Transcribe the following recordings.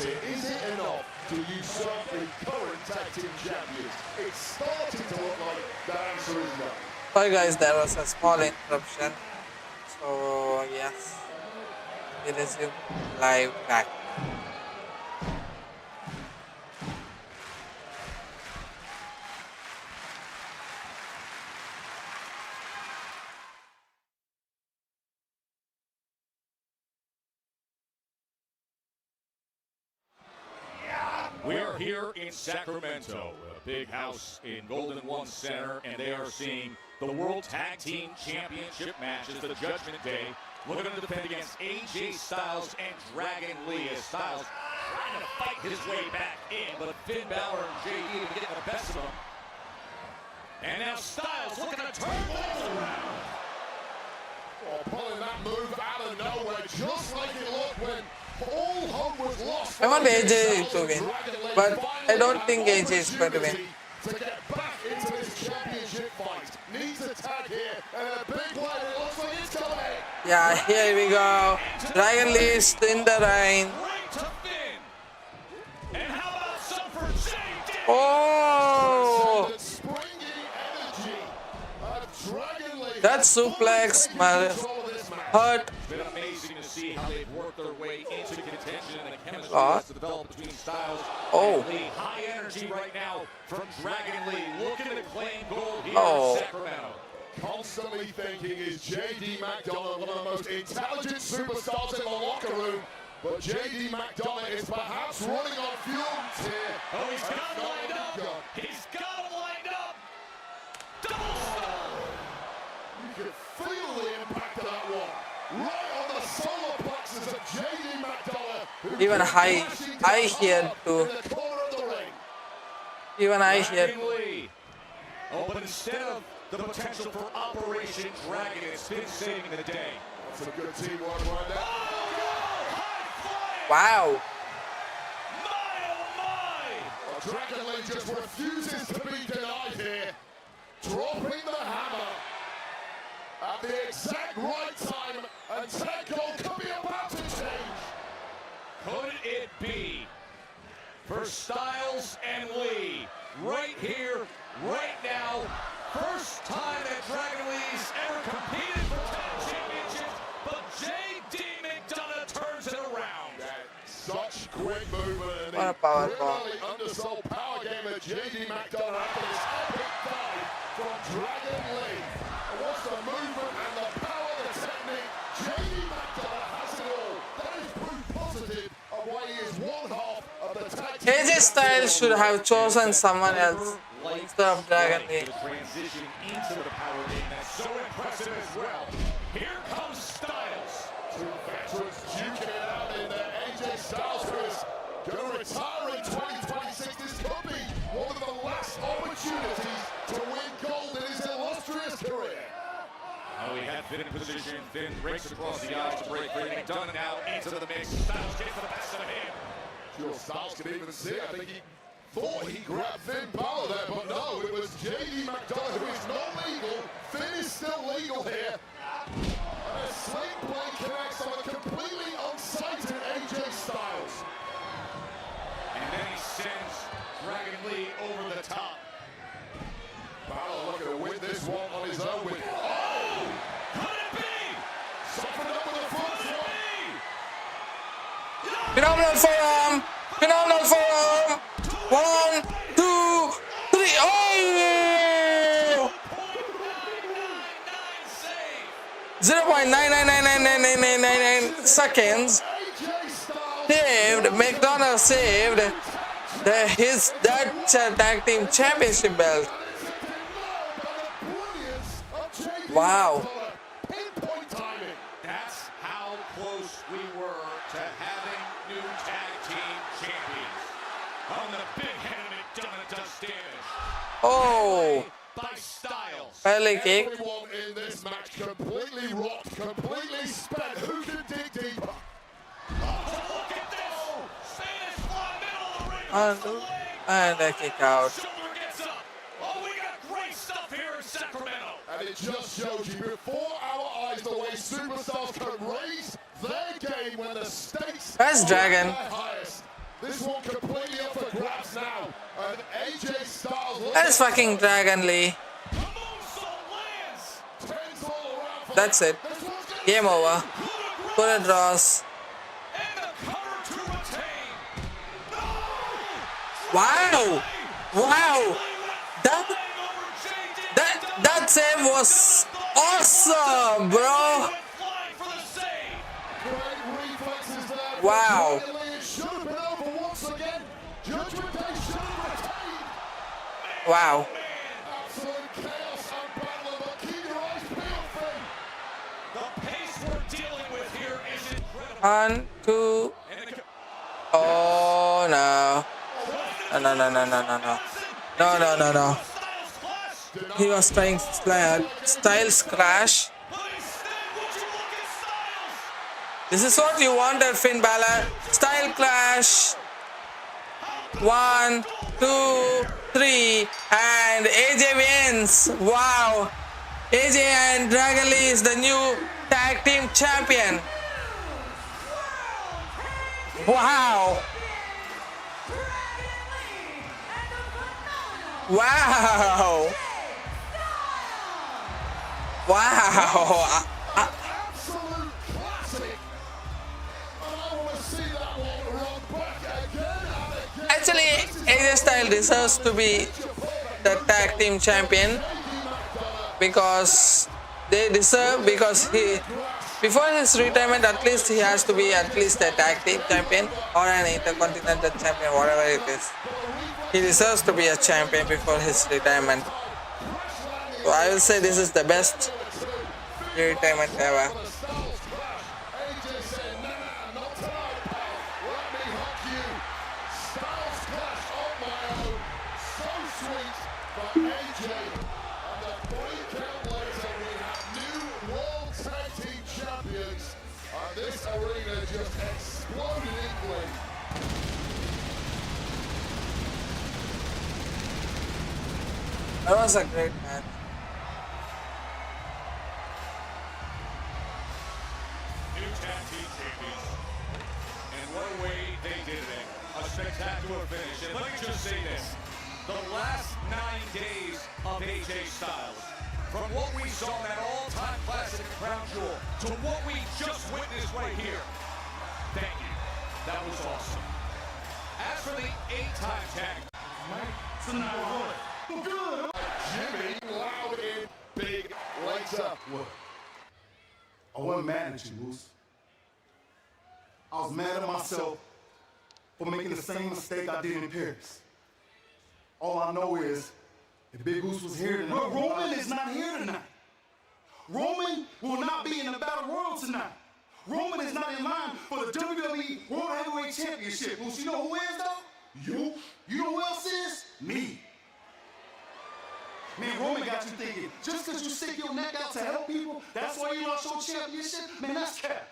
here. Is it enough to usurp the current tag team champions? It's starting to look like the answer is no. Sorry guys, there was a small interruption. So yes, we resume live back. We're here in Sacramento, a big house in Golden One Center, and they are seeing the World Tag Team Championship matches, the Judgment Day, looking to defend against AJ Styles and Dragon Lee, as Styles trying to fight his way back in, but Finn Balor and JD are getting the best of him. And now Styles looking to turn things around. Oh, pulling that move out of nowhere, just like it looked when all hope was lost. I want AJ to win, but I don't think AJ is going to win. To get back into this championship fight, needs a tag here, and a big play. It looks like it's coming. Yeah, here we go. Dragon Lee is in the ring. Right to Finn. And how about some for JD? Oh, that suplex hurt. It's been amazing to see how they've worked their way into contention and the chemistry What? that's developed between Styles Oh. and Lee. High energy right now from Dragon Lee, looking to claim gold here Oh. in Sacramento. Constantly thinking, is JD McDonough one of the most intelligent superstars in the locker room? But JD McDonough is perhaps running on fumes here. Oh, he's got it lined up. He's got it lined up. Double stop. You can feel the impact of that one. Right on the solar plexus of JD McDonough. who Even I hear too. in the corner of the ring. Even I hear. Dragon Lee. Oh, but instead of the potential for Operation Dragon, it's been saving the day. That's a good teamwork right there. Wow. Well, Dragon Lee just refuses to be denied here. Dropping the hammer at the exact right time, and tag goal could be about to change. Could it be for Styles and Lee right here, right now? First time that Dragon Lee's ever competed for tag championships, but JD McDonough turns it around. Such quick movement, and What a power bomb. really undersold power game of JD McDonough after this epic dive from Dragon Lee. And what's the movement and the power, the technique? JD McDonough has it all. That is proof positive of why he is one half of the tag team. AJ Styles should have chosen someone else instead of Dragon Lee. The transition into the power game, that's so impressive as well. Here comes Styles. Two veterans duking it out in there. AJ Styles, who is going to retire in 2026. This could be one of the last opportunities to win gold in his illustrious career. Oh, he had Finn in position. Finn breaks across the eyes to break free. McDonough now into the mix. Styles gets the best of him. Sure, Styles can even see it. I think he thought he grabbed Finn Balor there, but no, it was JD McDonough, who is not legal. Finn is still legal here. And a sling blade connects on a completely unsighted AJ Styles. And then he sends Dragon Lee over the top. Balor looking to win this one on his own with. Oh! Could it be? Softened up with a front flip. Phenomenal forearm. Phenomenal forearm. 1, 2, 3. Oh! 0.9999999 seconds. Saved. McDonough saved that tag team championship belt. Wow. Pinpoint timing. That's how close we were to having new tag team champions. On the big head of McDonough does damage. Oh. By Styles. Belly kick. Everyone in this match completely rocked, completely spent. Who can dig deeper? Oh, look at this! Spanish fly middle of the ring. And a kick out. Shoulder gets up. Oh, we got great stuff here in Sacramento. And it just shows you before our eyes the way superstars can raise their game when the stakes Where's are Dragon? at their highest. This one completely up for grabs now. And AJ Styles. That is fucking Dragon Lee. That's it. Game over. Good draws. Wow! Wow! That save was awesome, bro! Wow! Wow! One, two. Oh no. No. He was trying Styles Clash. This is what you wanted, Finn Balor. Style Clash. 1, 2, 3. And AJ wins. Wow. AJ and Dragon Lee is the new tag team champion. Wow. Wow. Wow. Absolute classic. And I want to see that one run back again and again. Actually, AJ Styles deserves to be the tag team champion because they deserve, because he, before his retirement, at least he has to be at least a tag team champion or an intercontinental champion, whatever it is. He deserves to be a champion before his retirement. So I will say this is the best retirement ever. This arena just exploded equally. That was a great match. New tag team champions. And what a way they did it. A spectacular finish. And let me just say this. The last 9 days of AJ Styles, from what we saw in that all-time classic Crown Jewel to what we just witnessed right here, thank you. That was awesome. As for the 8-time tag, Jimmy loud and big later. What? I wasn't mad at you, Moose. I was mad at myself for making the same mistake I did in Paris. All I know is if Big Goose was here tonight. But Roman is not here tonight. Roman will not be in the Battle Royal tonight. Roman is not in line for the WWE World Heavyweight Championship. Moose, you know who is though? You. You know who else is? Me. Man, Roman got you thinking, just because you stick your neck out to help people, that's why you lost your championship? Man, that's cap.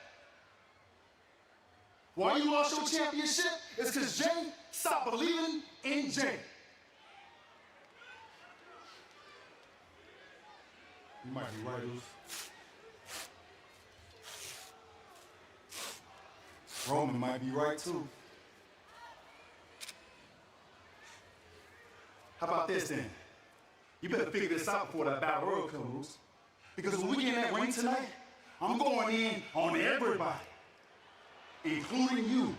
Why you lost your championship? It's because Jay stopped believing in Jay. You might be right, Luce. Roman might be right, too. How about this, then? You better figure this out before that Battle Royal comes. Because when we get in that ring tonight, I'm going in on everybody, including you.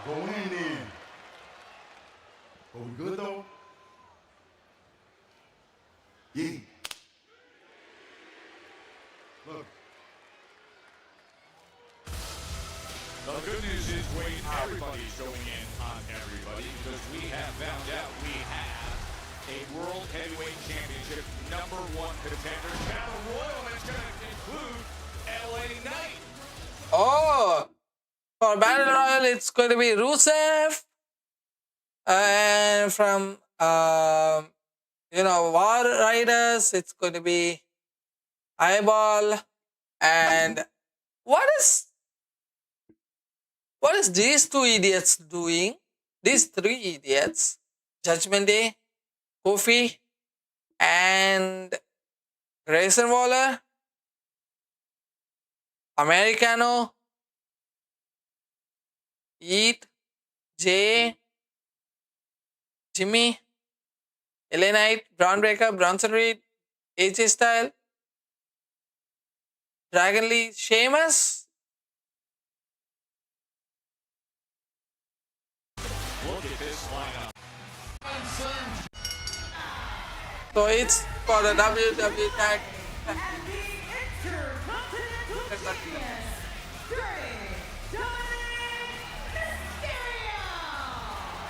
Go in then. Are we good, though? Yeah. Look. the good news is, Wade, everybody's going in on everybody because we have found out we have a World Heavyweight Championship #1 contender Battle Royal, and it's going to include LA Knight. Oh, for Battle Royal, it's going to be Rusev, and from War Riders, it's going to be Eyeball, and what is these two idiots doing? These three idiots, Judgment Day, Kofi, and Grayson Waller, Americano. Eat, Jay, Jimmy, LA Knight, Braun Breaker, Bronson Reed, AJ Styles, Dragon Lee, Sheamus. Look at this lineup. So it's for the WWE Tag. And the Intercontinental Champion, Dominic Mysterio.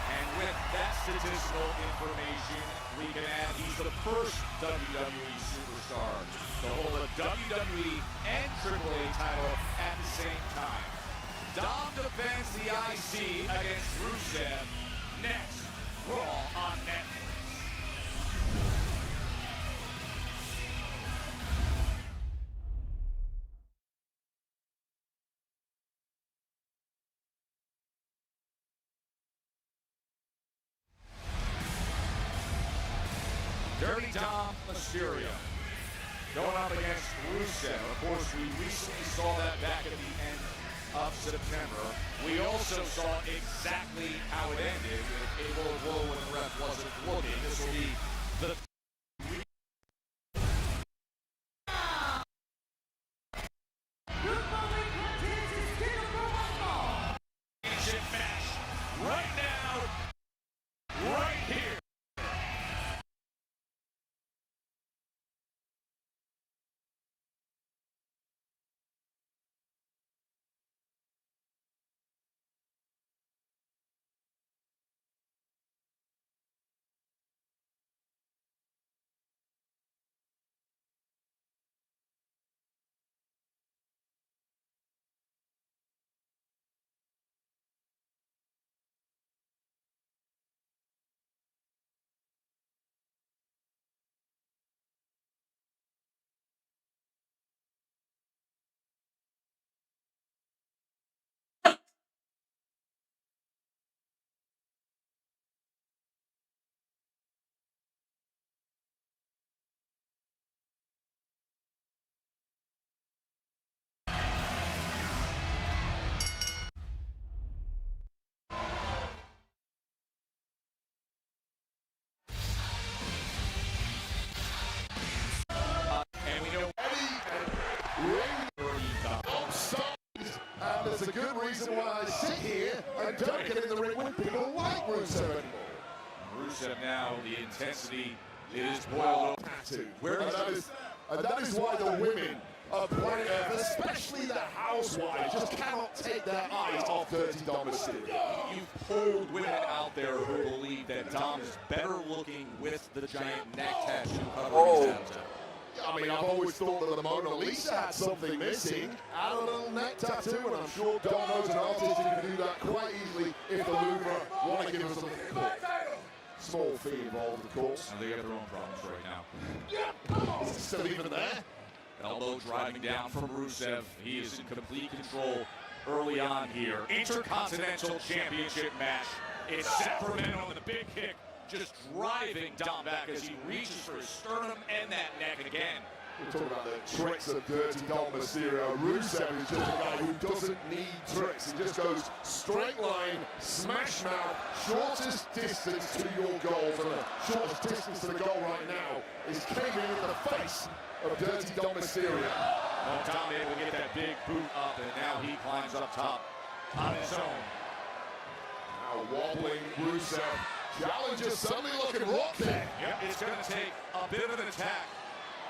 And with that statistical information, we can add he's the first WWE superstar to hold a WWE and AAA title at the same time. Dom defends the IC against Rusev next, Raw on Netflix. Dirty Dom Mysterio going up against Rusev. Of course, we recently saw that back at the end of September. We also saw exactly how it ended with a low blow when the ref wasn't looking. This will be the The following contest is scheduled for one fall. championship match right now, right here. And we know And there's a good reason why I sit here and don't get in the ring with people like Rusev anymore. Rusev now, the intensity is boiled over. Where and that is why the women of planet Earth, especially the housewives, just cannot take their eyes off Dirty Dom Mysterio. You've pulled women out there who believe that Dom is better looking with the giant neck tattoo covering his abdomen. I mean, I've always thought that the Mona Lisa had something missing. Add a little neck tattoo, and I'm sure Dom knows an artist who can do that quite easily if the Louvre want to give us a little cut. Small fee involved, of course. And they have their own problems right now. Is it still even there? Elbow driving down from Rusev. He is in complete control early on here. Intercontinental Championship match. It's Sacramento with a big kick, just driving Dom back as he reaches for his sternum and that neck again. We're talking about the tricks of Dirty Dom Mysterio. Rusev is just a guy who doesn't need tricks. He just goes straight line, smash mouth, shortest distance to your goals. And the shortest distance to the goal right now is caving in the face of Dirty Dom Mysterio. Well, Dom able to get that big boot up, and now he climbs up top on his own. Now wobbling Rusev. Challenger suddenly looking rock there. Yep, it's going to take a bit of an attack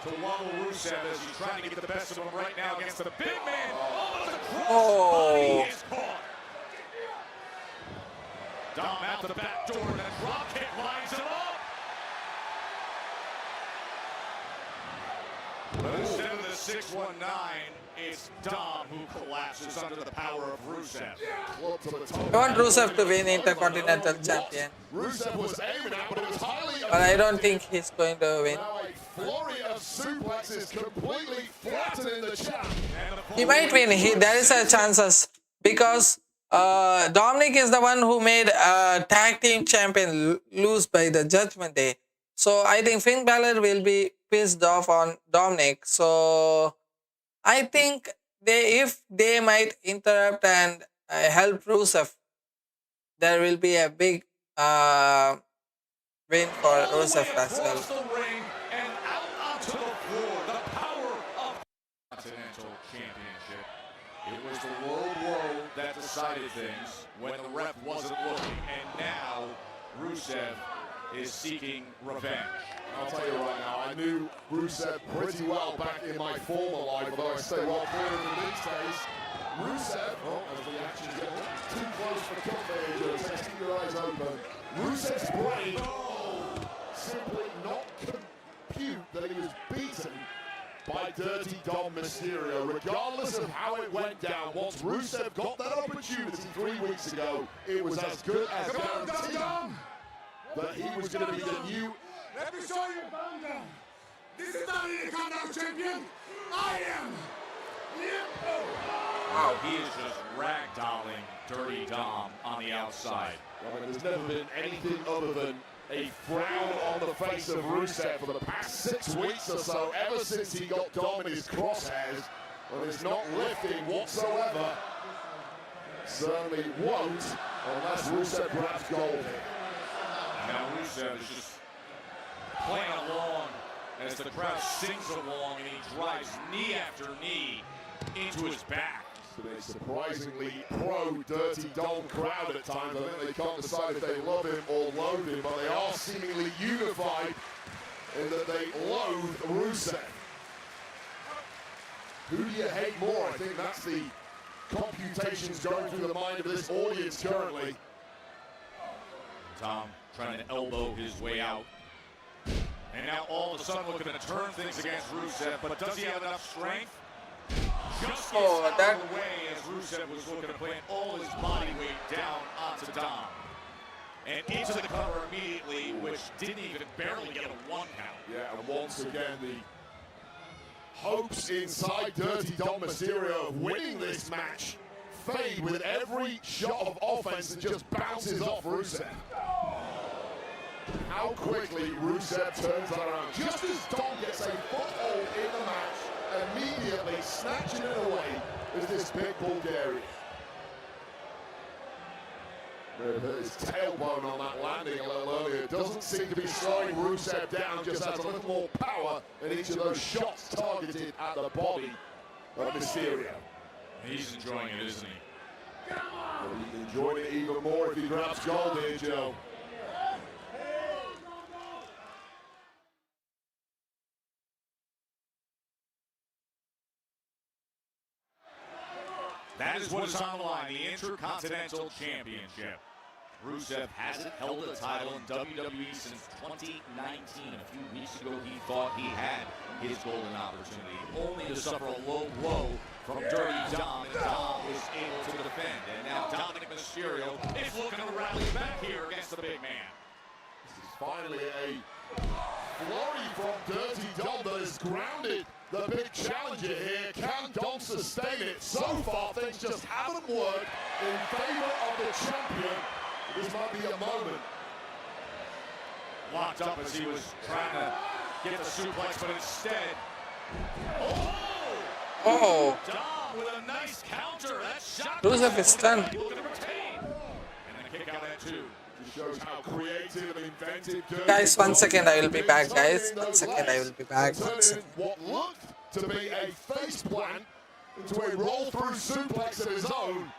to wobble Rusev as he's trying to get the best of him right now against the big man. Oh, the crossbody is caught. Dom out the back door, and the drop kick lines him up. But instead of the 619, it's Dom who collapses under the power of Rusev. Club to the top. I want Rusev to win Intercontinental Champion, Rusev was aiming at, but it was highly. but I don't think he's going to win. Now a flurry of suplexes completely flattening the champ. He might win. There is a chances because Dominic is the one who made tag team champion lose by the Judgment Day. So I think Finn Balor will be pissed off on Dominic. So I think if they might interrupt and help Rusev there will be a big win for Rusev as well. Across the ring and out onto the floor. The power of Continental Championship. It was the world that decided things when the ref wasn't looking, and now Rusev is seeking revenge. I'll tell you right now, I knew Rusev pretty well back in my former life, although I stay well clear of him these days. Rusev, as the actions get too close for comfort, Joe, just keep your eyes open. Rusev's brain simply not compute that he was beaten by Dirty Dom Mysterio, regardless of how it went down. Once Rusev got that opportunity 3 weeks ago, it was as good as guaranteed that he was going to be the new. Let me show you, Banga. This is not an Intercontinental Champion. I am. Wow, he is just ragdolling Dirty Dom on the outside. I mean, there's never been anything other than a frown on the face of Rusev for the past 6 weeks or so, ever since he got Dom in his crosshairs, and it's not lifting whatsoever. Certainly won't unless Rusev grabs gold here. Now Rusev is just playing along as the crowd sings along, and he drives knee after knee into his back. It's been a surprisingly pro-Dirty Dom crowd at times. I think they can't decide if they love him or loathe him, but they are seemingly unified in that they loathe Rusev. Who do you hate more? I think that's the computations going through the mind of this audience currently. Dom trying to elbow his way out. And now all of a sudden looking to turn things against Rusev, but does he have enough strength? Just gets out that- of the way as Rusev was looking to plant all his body weight down onto Dom. And into the cover immediately, which didn't even barely get a 1 count. Yeah, and once again, the hopes inside Dirty Dom Mysterio of winning this match fade with every shot of offense that just bounces off Rusev. How quickly Rusev turns that around. Just as Dom gets a foothold in the match, immediately snatching it away is this big Bulgarian. His tailbone on that landing a little earlier doesn't seem to be slowing Rusev down, just has a little more power in each of those shots targeted at the body of Mysterio. He's enjoying it, isn't he? But he'd enjoy it even more if he grabs gold here, Joe. That is what is on the line, the Intercontinental Championship. Rusev hasn't held a title in WWE since 2019. A few weeks ago, he thought he had his golden opportunity, only to suffer a low blow from Dirty Dom, and Dom was able to defend. And now Dominic Mysterio is looking to rally back here against the big man. This is finally a flurry from Dirty Dom that has grounded the big challenger here. Can Dom sustain it? So far, things just haven't worked in favor of the champion. This might be a moment. Locked up as he was trying to get the suplex, but instead, Oh, Dom with a nice counter. That shot. Rusev is stunned. Looking to retain. And then kick out at 2. Just shows how creative and inventive Dirty Guys, Dom 1 second, I will be is. back, guys. Turning 1 second, I will be back. turning 1 second. what looked to be a face plant into a roll-through suplex of his own,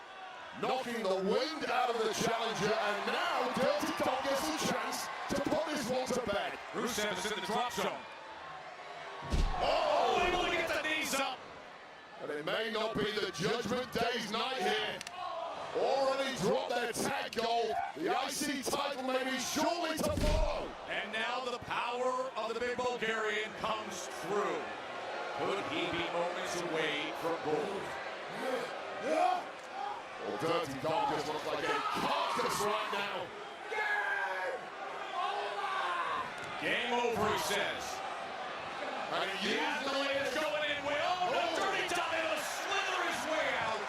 knocking the wind out of the challenger, and now Dirty Dom gets a chance to put this one to bed. Rusev is in the drop zone. Oh, able to get the knees up. And it may not be the Judgment Day's night here. Already dropped their tag gold. The IC title may be shortly to follow. And now the power of the big Bulgarian comes through. Could he be moments away from gold? Well, Dirty Dom just looks like a carcass right now. Game over, he says. And he The used athlete is going in way. Oh, the Dirty Dom able to slither his way out.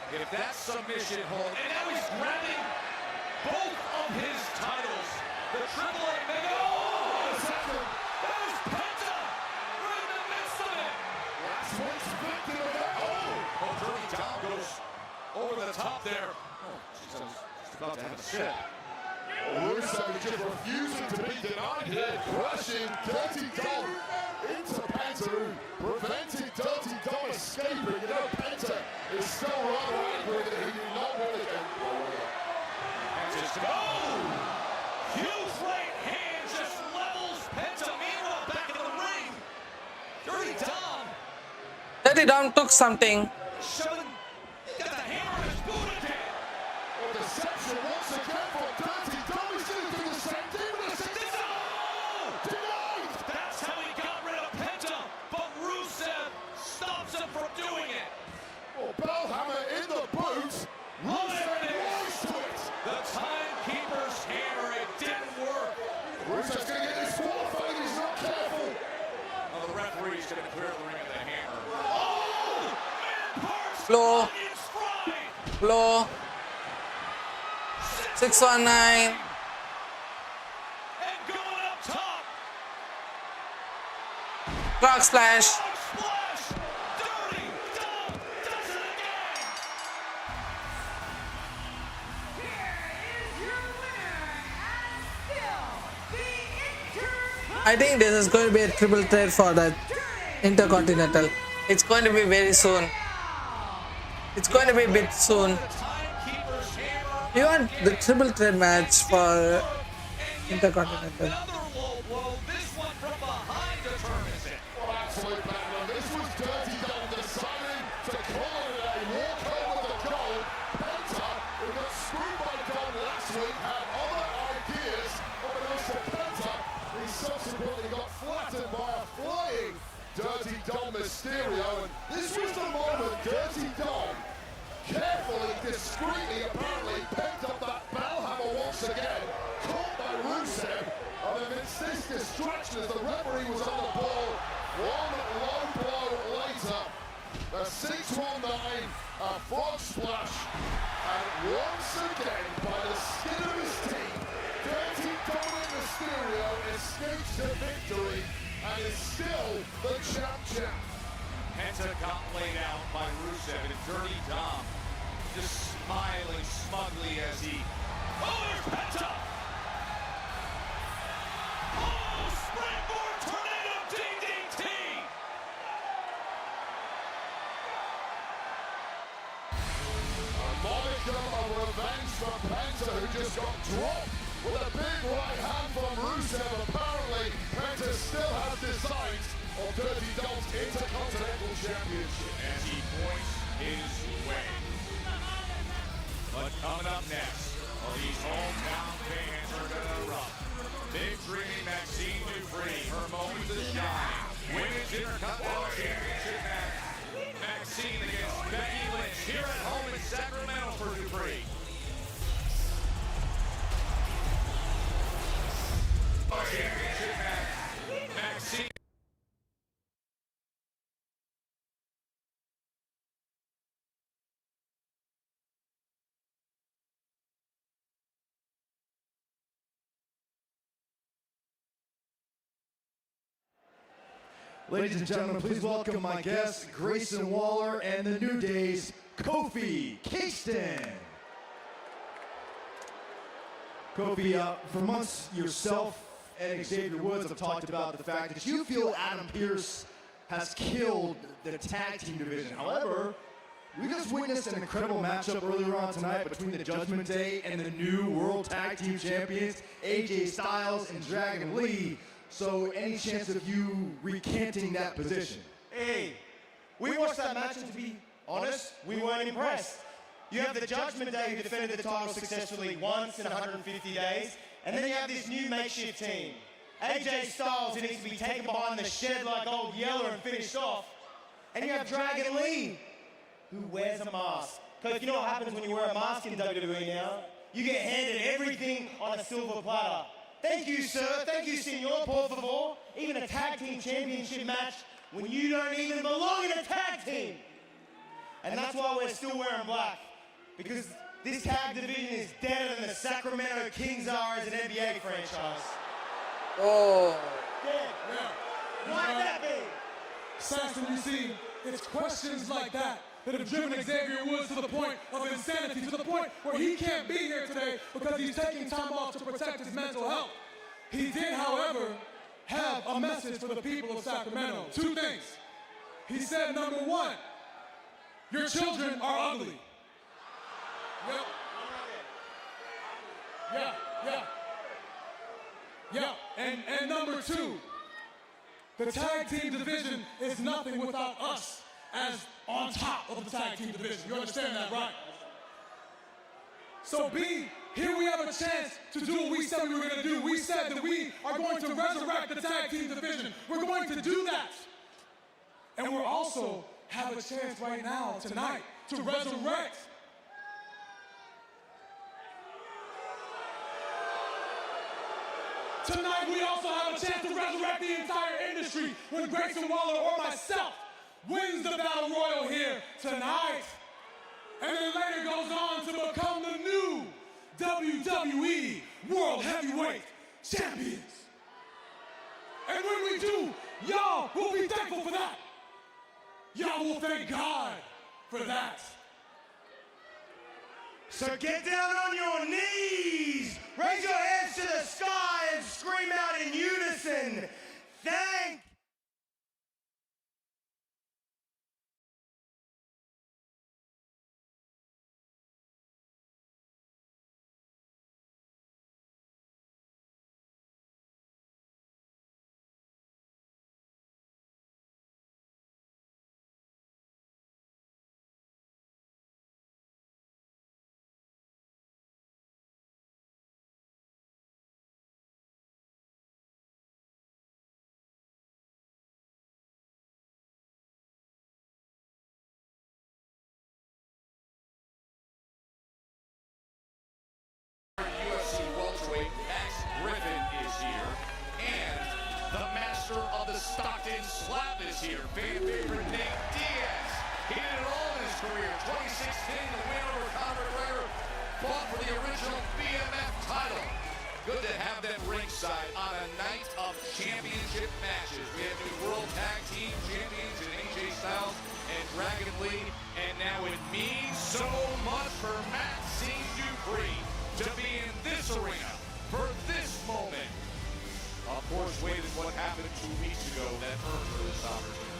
If that submission hold, and now he's grabbing both of his titles. The Triple A Mega. Oh, that was Penta. We're in the midst of it. last week's victim of that. Oh! Oh, Dirty Dom goes over the top there. Rusev's just about to have a sit. Rusev is just refusing to be denied here, crushing Dirty Dom into Penta, preventing Dirty Dom escaping. You know, Penta is still rather angry that he did not want it. Penta's to go! Huge right hand just levels Penta. Meanwhile, back in the ring. Dirty Dom. Dirty Dom took something. Shoving. Got the hammer in his boot again. Well, deception once again from Dirty Dom. He's going to do the same thing with a denied! That's how he got rid of Penta, but Rusev stops him from doing it. Well, Bellhammer in the boot. Rusev rise to it. The timekeeper's hammer, it didn't work. Rusev's going to get disqualified. He's not careful. Well, the referee's going to clear the ring of the hammer. Oh! Man-Parts Flow. in stride. Flow. 619. And going up top. Frog splash. Splash. Dirty Dom does it again. Here is your winner, and still the Intercontinental I think this is going to be a triple threat for the Intercontinental. It's going to be very soon. It's going to be a bit soon. Timekeeper's hammer. You want the triple threat match for Intercontinental. Another low blow. This one from behind determines it. Well, absolute battle. This was Dirty Dom deciding to call it a walk home with the gold. Penta, who got screwed by Dom last week, had other ideas. But Mr. Penta, he subsequently got flattened by a flying Dirty Dom Mysterio. And this was the moment Dirty Dom carefully, discreetly, apparently picked up that bellhammer once again, caught by Rusev, and amidst this distraction as the referee was on the ball, one low blow later, the 619, a frog splash, and once again, by the skin of his teeth, Dirty Dominic Mysterio escapes to victory and is still the champ. Penta got laid out by Rusev, and Dirty Dom just smiling smugly as he... Oh, there's Penta! Oh, springboard tornado DDT! A modicum of revenge for Penta, who just got dropped with a big right hand from Rusev. Apparently, Penta still has designs of Dirty Dom's Intercontinental Championship. As he points his way. But coming up next, well, these hometown fans are going to erupt. Big Dreamy Maxine Dupree, her moment to shine. Women's Intercontinental Championship match. Maxine against Becky Lynch here at home in Sacramento for Dupree. Championship match. Maxine. Ladies and gentlemen, please welcome my guest, Grayson Waller, and the New Day's Kofi Kingston. Kofi, for months yourself and Xavier Woods have talked about the fact that you feel Adam Pearce has killed the tag team division. However, we just witnessed an incredible matchup earlier on tonight between the Judgment Day and the new World Tag Team Champions, AJ Styles and Dragon Lee. So any chance of you recanting that position? Hey, we watched that match, and to be honest, we weren't impressed. You have the Judgment Day who defended the title successfully once in 150 days, and then you have this new makeshift team. AJ Styles, who needs to be taken behind the shed like old Yeller and finished off. And you have Dragon Lee, who wears a mask. Because you know what happens when you wear a mask in WWE now? You get handed everything on a silver platter. Thank you, sir. Thank you, senor, por favor. Even a tag team championship match when you don't even belong in a tag team. And that's why we're still wearing black. Because this tag division is deader than the Sacramento Kings are as an NBA franchise. Oh. Dead. Why would that be? Saxton, you see, it's questions like that that have driven Xavier Woods to the point of insanity, to the point where he can't be here today because he's taking time off to protect his mental health. He did, however, have a message for the people of Sacramento. Two things. He said, number one, your children are ugly. Yep. Yeah. And number two, the tag team division is nothing without us as on top of the tag team division. You understand that, right? So B, here we have a chance to do what we said we were going to do. We said that we are going to resurrect the tag team division. We're going to do that. And we're also have a chance right now, tonight, to resurrect Tonight, we also have a chance to resurrect the entire industry when Grayson Waller or myself wins the Battle Royal here tonight. And then later goes on to become the new WWE World Heavyweight Champions. And when we do, y'all will be thankful for that. Y'all will thank God for that. So get down on your knees, raise your hands to the sky and scream out in unison, thank UFC welterweight Max Griffin is here, and the master of the Stockton Slap is here. Fan favorite Nate Diaz. He did it all in his career. 2016, the win over Conor McGregor, fought for the original BMF title. Good to have them ringside on a night of championship matches. We have new World Tag Team Champions in AJ Styles and Dragon Lee, and now it means so much for Maxxine Dupri to be in this arena for this moment. Of course, waited what happened 2 weeks ago that earned her this opportunity.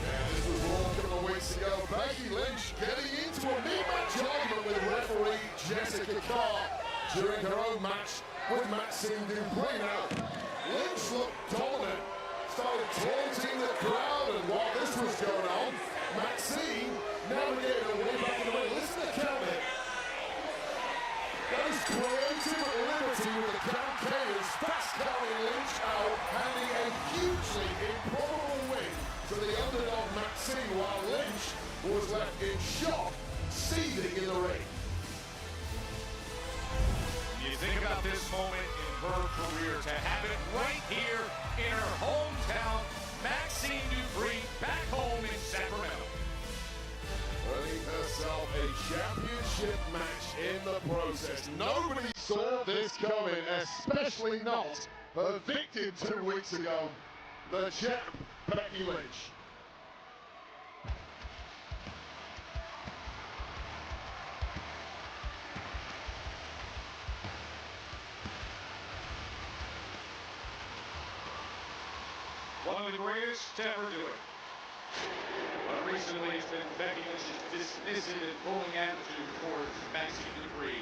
And this was all a couple of weeks ago. Becky Lynch getting into a mid-match argument with referee Jessica Carr during her own match with Maxxine Dupri. Now, Lynch looked dominant, started taunting the crowd, and while this was going on, Maxxine navigated her way back in the ring. Listen to the count there. That is creative liberty with the count K's fast counting Lynch out, handing a hugely improbable win to the underdog Maxxine, while Lynch was left in shock, seething in the ring. You think about this moment in her career, to have it right here in her hometown, Maxxine Dupri back home in Sacramento. Earning herself a championship match in the process. Nobody saw this coming, especially not her victim 2 weeks ago, the champ, Becky Lynch. One of the greatest to ever do it. But recently it's been Becky Lynch's dismissive and bullying attitude towards Maxxine Dupri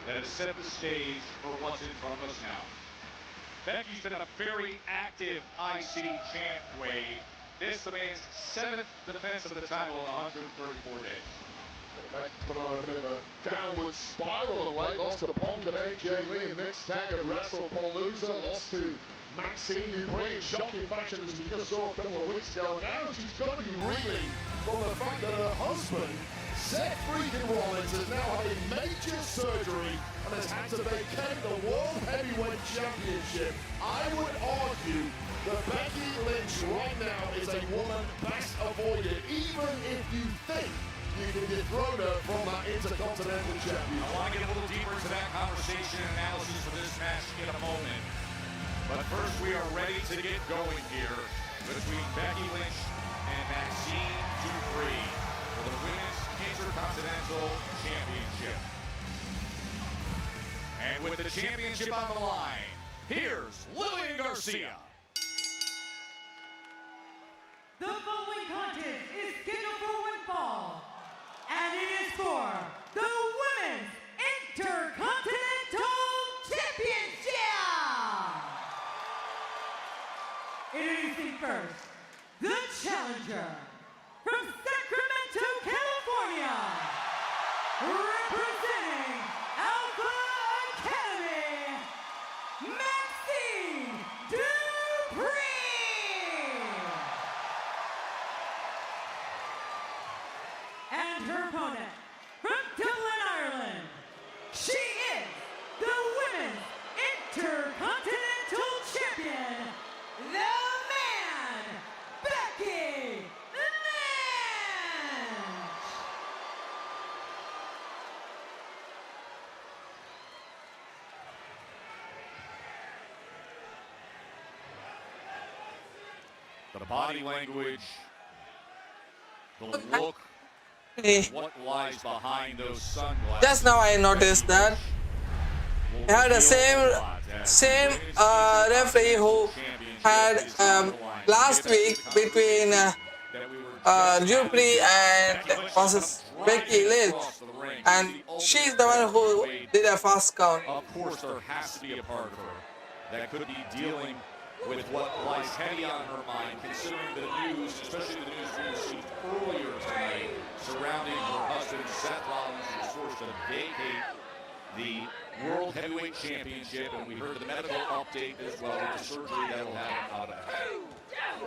that has set the stage for what's in front of us now. Becky's been a very active IC champ wave. This the man's 7th defense of the title in 134 days. Becky put on a bit of a downward spiral of late, lost to Pong and AJ Lee in mixed tag at WrestlePalooza, lost to Maxxine Dupri in shocking fashion as we just saw a couple of weeks ago. Now she's got to be reeling from the fact that her husband, Seth freaking Rollins, has now had a major surgery and has had to vacate the World Heavyweight Championship. I would argue that Becky Lynch right now is a woman best avoided, even if you think you can dethrone her from that Intercontinental Championship. I want to get a little deeper into that conversation and analysis for this match in a moment. But first, we are ready to get going here between Becky Lynch and Maxine Dupree for the Women's Intercontinental Championship. And with the championship on the line, here's Lillian Garcia. The following contest is scheduled for one fall, and it is for the Women's Intercontinental Championship. Introducing first, the challenger from Sacramento, California, representing Alpha Academy, Maxine Dupree. And her opponent from Dublin, Ireland, she is the Women's Intercontinental Champion, the Man, Becky Lynch. The body language, the look, what lies behind those sunglasses. Just now I noticed that he had the same referee who had last week between Dupree and versus Becky Lynch, and she's the one who did a fast count. Of course, there has to be a part of her that could be dealing with what lies heavy on her mind, considering the news, especially the news we received earlier tonight, surrounding her husband, Seth Rollins, who was forced to vacate the World Heavyweight Championship, and we heard the medical update as well with the surgery that will happen out of it.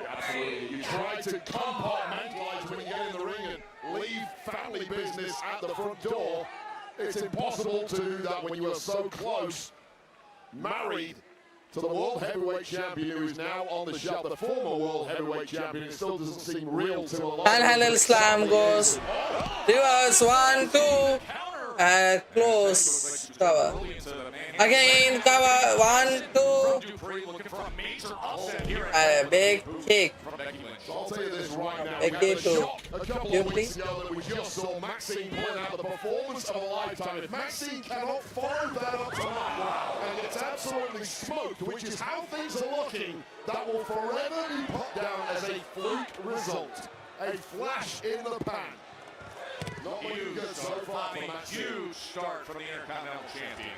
Absolutely. You try to compartmentalize when you get in the ring and leave family business at the front door. It's impossible to do that when you are so close, married to the World Heavyweight Champion who is now on the shelf, the former World Heavyweight Champion. It still doesn't seem real to a lot. Handle slam goes reverse 1, 2, and close cover. Again cover 1, 2, and a big kick. So I'll tell you this right now. Becky to A couple of weeks ago that we just saw Maxine putting out the performance of a lifetime. If Maxine cannot follow that up tonight and gets absolutely smoked, which is how things are looking, that will forever be put down as a fluke result. A flash in the pan. Not looking good so far for Maxine. Huge start from the Intercontinental Champion.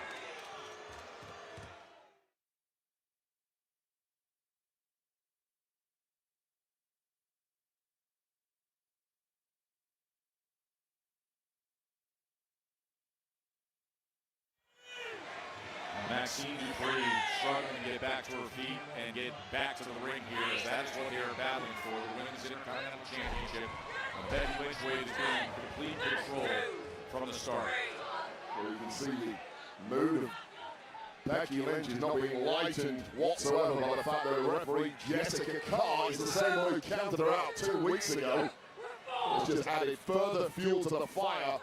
Maxine Dupree struggling to get back to her feet and get back to the ring here, as that is what they are battling for, the Women's Intercontinental Championship. Becky Lynch is in complete control from the start. Well, you can see the mood of Becky Lynch is not being lightened whatsoever by the fact that the referee Jessica Carr is the same one who counted her out 2 weeks ago. It's just added further fuel to the fire.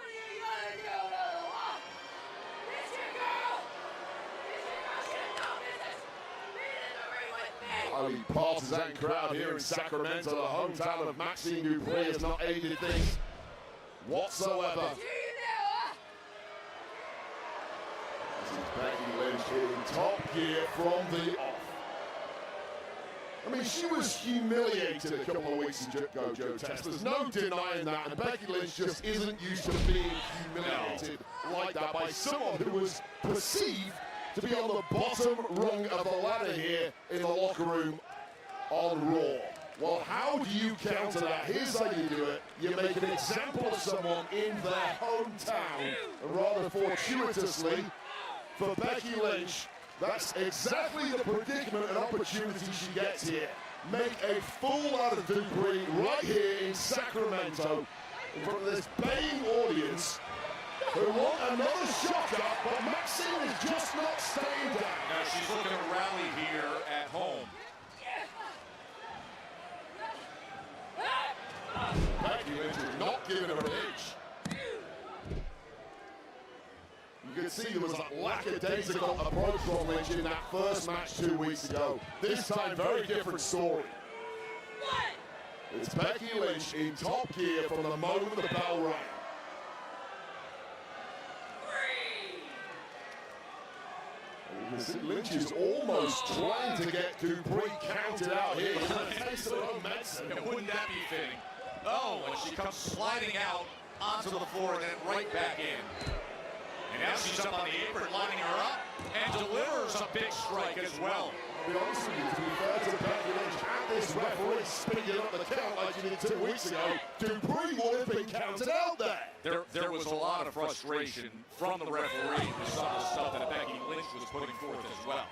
Highly partisan crowd here in Sacramento. The hometown of Maxine Dupree has not aided things whatsoever. This is Becky Lynch in top gear from the off. I mean, she was humiliated a couple of weeks ago, Joe Test. There's no denying that, and Becky Lynch just isn't used to being humiliated like that by someone who was perceived to be on the bottom rung of the ladder here in the locker room on Raw. Well, how do you counter that? Here's how you do it. You make an example of someone in their hometown, and rather fortuitously for Becky Lynch, that's exactly the predicament and opportunity she gets here. Make a fool out of Dupree right here in Sacramento in front of this baying audience who want another shot up, but Maxine is just not staying down. Now she's looking to rally here at home. Becky Lynch is not giving her an inch. You can see there was a lackadaisical approach from Lynch in that first match 2 weeks ago. This time, very different story. It's Becky Lynch in top gear from the moment the bell rang. You can see Lynch is almost trying to get Dupree counted out here. Wouldn't that be fitting? Oh, and she comes sliding out onto the floor and then right back in. And now she's up on the apron, lining her up, and delivers a big strike as well. I'll be honest with you, to be fair to Becky Lynch, had this referee speeding up the count like he did 2 weeks ago, Dupree would have been counted out there. There was a lot of frustration from the referee with some of the stuff that Becky Lynch was putting forth as well.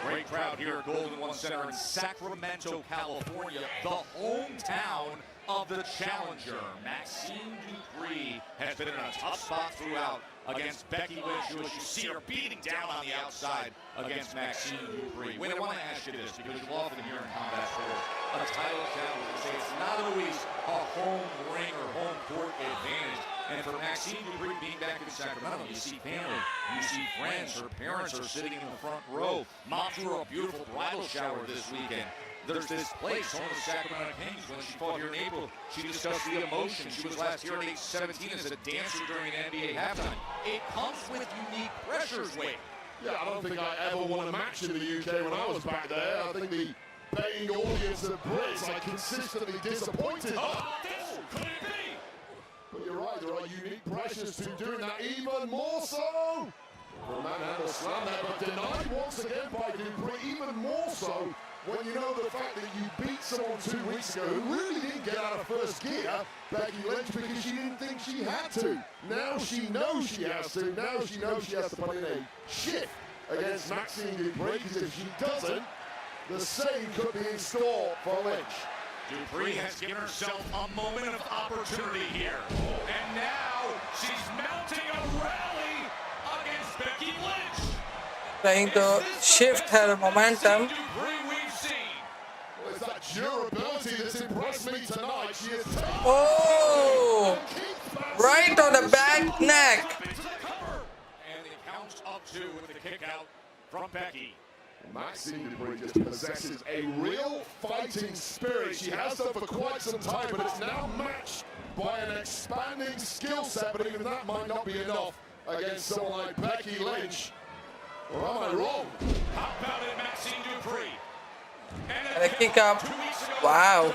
Great crowd here at Golden One Center in Sacramento, California, the hometown of the challenger. Maxine Dupree has been in a tough spot throughout against Becky Lynch, who, as you see, her beating down on the outside against Maxine Dupree. Wait, I want to ask you this, because you'll often hear in combat sports a title challenge and say it's not always a home ring or home court advantage. And for Maxine Dupree being back in Sacramento, you see family, you see friends, her parents are sitting in the front row. Mom threw a beautiful bridal shower this weekend. There's this place, home of the Sacramento Kings, when she fought here in April. She discussed the emotion. She was last year at age 17 as a dancer during an NBA halftime. It comes with unique pressures, Wade. Yeah, I don't think I ever won a match in the UK when I was back there. I think the paying audience of Brits are consistently disappointed. Could it be? But you're right, there are unique pressures to doing that even more so. The manhandle slam there, but denied once again by Dupree, even more so when you know the fact that you beat someone 2 weeks ago who really didn't get out of first gear, Becky Lynch, because she didn't think she had to. Now she knows she has to. Now she knows she has to put in a shift against Maxine Dupree, because if she doesn't, the same could be in store for Lynch. Dupree has given herself a moment of opportunity here. And now she's mounting a rally against Becky Lynch. Trying to shift her momentum. Well, it's that durability that's impressed me tonight. She has taken Oh! Right on the back neck. And it counts up 2 with the kick out from Becky. Maxine Dupree just possesses a real fighting spirit. She has done for quite some time, but it's now matched by an expanding skill set. But even that might not be enough against someone like Becky Lynch. Or am I wrong? How about it, Maxine Dupree? And a kick up. Wow.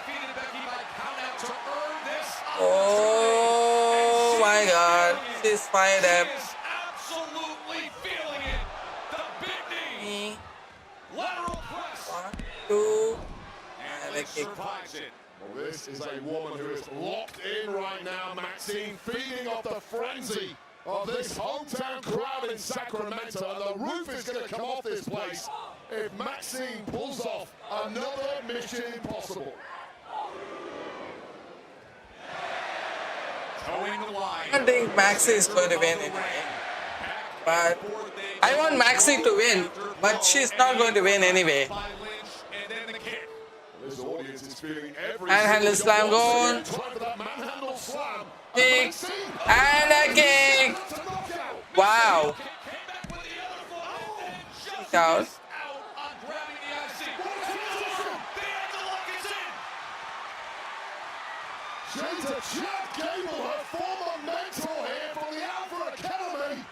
Oh my God. She's fired up. Absolutely feeling it. The big knee. Lateral press. 1, 2. And a kick. survives it. Well, this is a woman who is locked in right now, Maxine, feeding off the frenzy of this hometown crowd in Sacramento, and the roof is going to come off this place if Maxine pulls off another Mission Impossible. Towing the line. I don't think Maxie is going to win anyway. But I want Maxie to win, but she's not going to win anyway. This audience is feeling every Manhandle slam going. Kick and a kick. Wow. Kick out. Jada Chad Gable, her former mentor here from the Alpha Academy.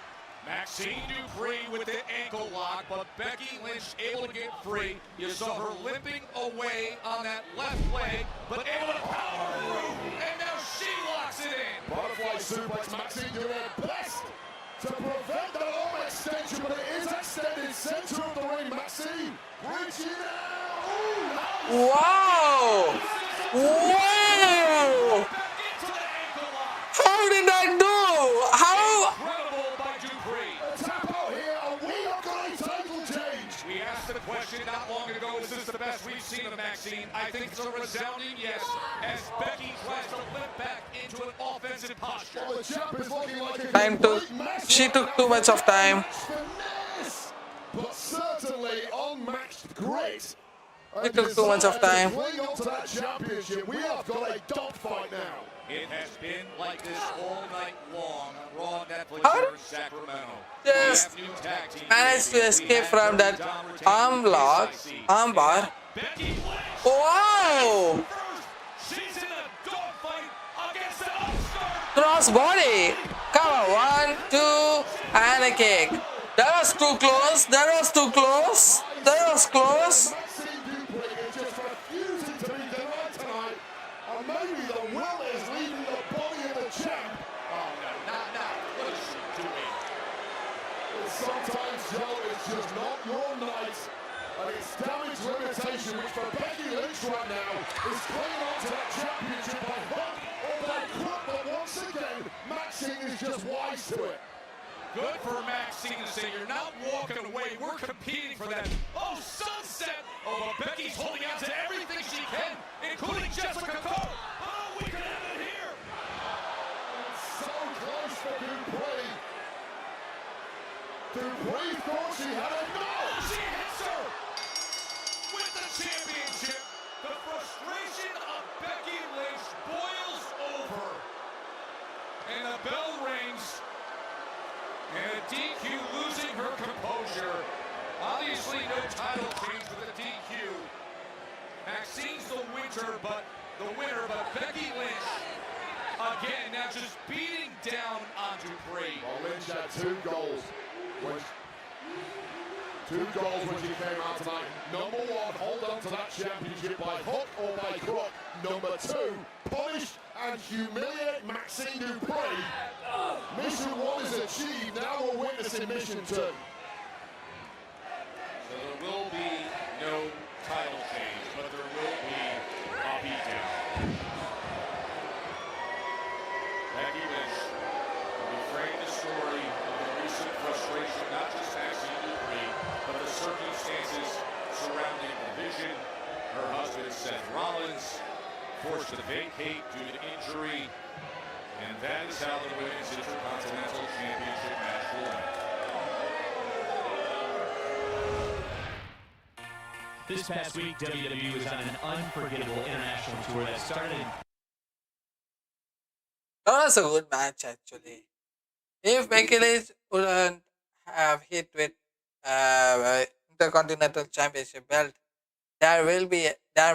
Maxine Dupree with the ankle lock, but Becky Lynch able to get free. You saw her limping away on that left leg, but able to power through, and now she locks it in. Butterfly suplex, Maxine doing her best to prevent the arm extension, but it is extended center of the ring. Maxine reaching out. Wow! Wow! How did I do? How? Incredible by Dupree. A tap out here, and we have got a title change. We asked the question not long ago, is this the best we've seen of Maxine? I think it's a resounding yes, as Becky tries to limp back into an offensive posture. Well, the champ is looking like a Time to. She took too much of time. but certainly unmatched grit It took 2 months of time. Cling on to that championship. We have got a dogfight now. It has been like this all night long on Raw Netflix How here in Sacramento. just We have new tag team managed to champions. We escape have from that Dom retaining arm lock, SIC. arm bar. Becky Lynch. Wow! First, she's in a dogfight against an upstart. Cross body. Come on, 1, 2, and a kick. That was too close. That was too close. That was close. Maxine Dupree is just refusing to be denied tonight. And maybe the will is leaving the body of the champ. Oh, no, not now. What is she doing? But sometimes, Joe, it's just not your night. And it's damage limitation, which for Becky Lynch right now is clinging on to that championship by hook or by crook. But once again, Maxine is just wise to it. Good for Maxine to say you're not walking away. We're competing for that. Oh, sunset! Oh, but Becky's holding on to everything she can, including Jessica Cole. Oh, we can have it here. So close for Dupree. Dupree thought she had a no. She hits her with the championship. The frustration of Becky Lynch boils over. And the bell rings. And a DQ losing her composure. Obviously no title change with a DQ. Maxine's the winner, but Becky Lynch, again, now just beating down on Dupree. Well, Lynch had 2 goals. Two goals when she came out tonight. Number 1, hold on to that championship by hook or by crook. Number 2, punish and humiliate Maxine Dupree. Mission 1 is achieved. Now we're witnessing mission 2. So there will be no title change, but there will be a beatdown. Becky Lynch reframed the story of the recent frustration, not just Maxine Dupree, but the circumstances surrounding the division. Her husband, Seth Rollins, forced to vacate due to injury. And that is how the Women's Intercontinental Championship match will end. This past week, WWE was on an unforgettable international tour that started. That was a good match actually. If Becky Lynch wouldn't have hit with Intercontinental Championship belt, there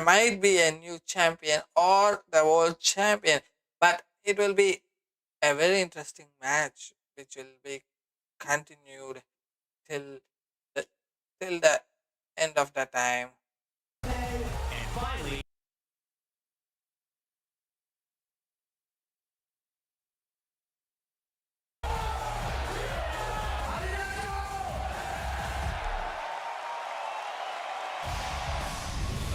might be a new champion or the world champion, but it will be a very interesting match which will be continued till the end of the time. And finally,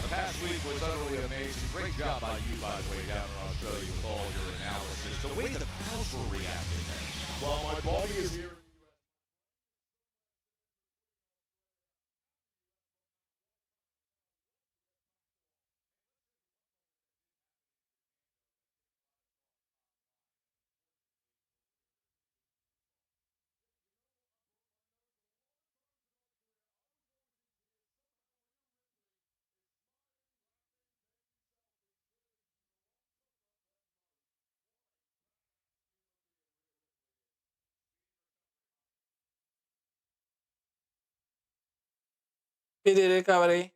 The past week was utterly amazing. Great job by you, by the way, down in Australia with all your analysis. The way the crowds were reacting there. Well, my body is here. Speedy recovery.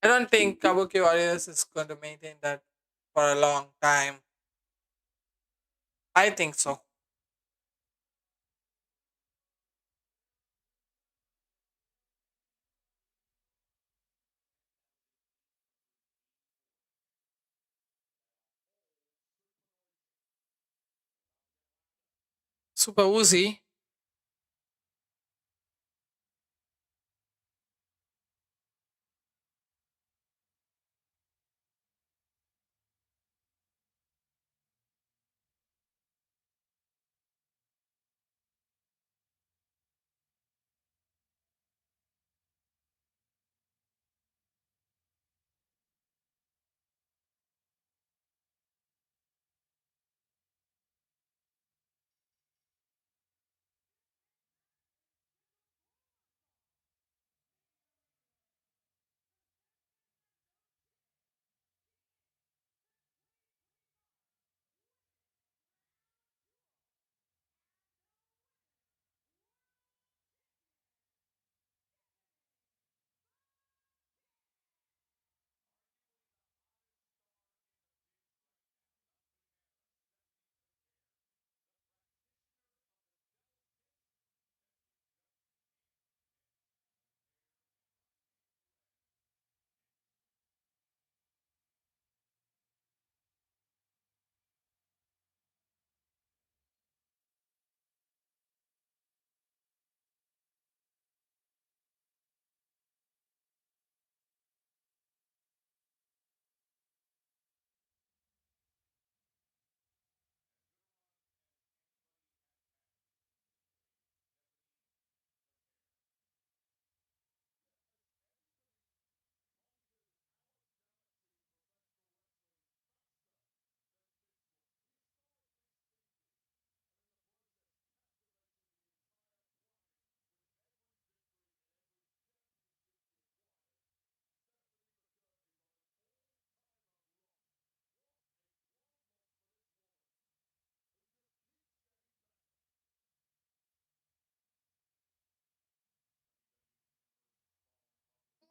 I don't think Kabuki Warriors is going to maintain that for a long time. I think so. Super Uzi.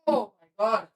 Oh my god.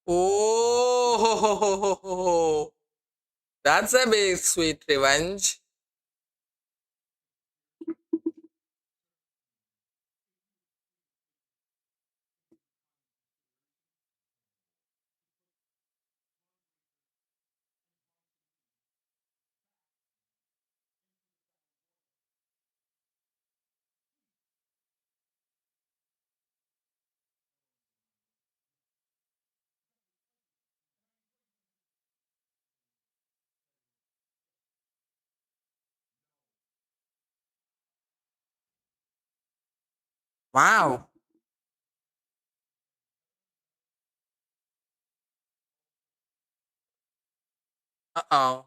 Oh, that's a big sweet revenge. Wow. Uh oh.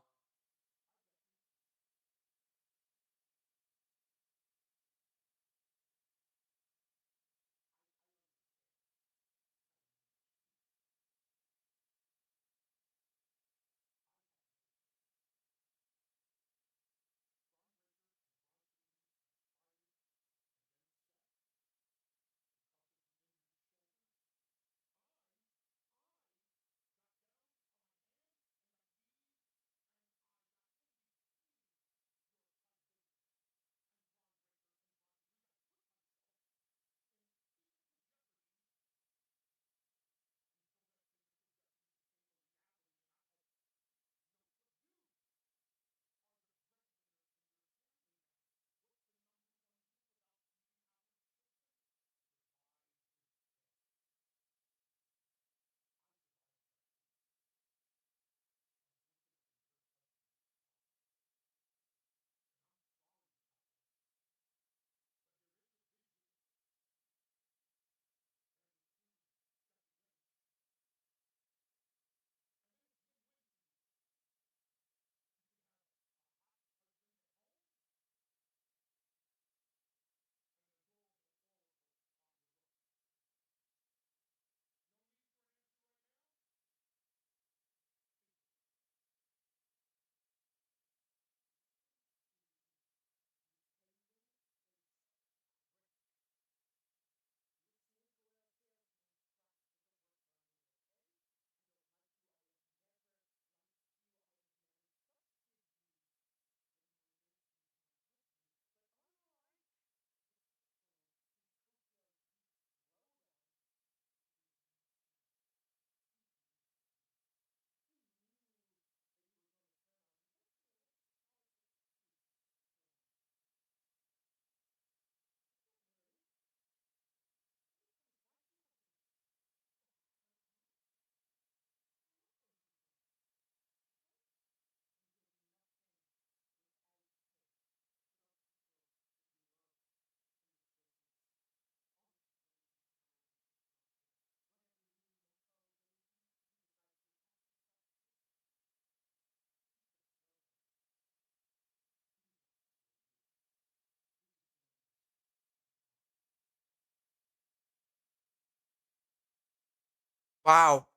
Wow.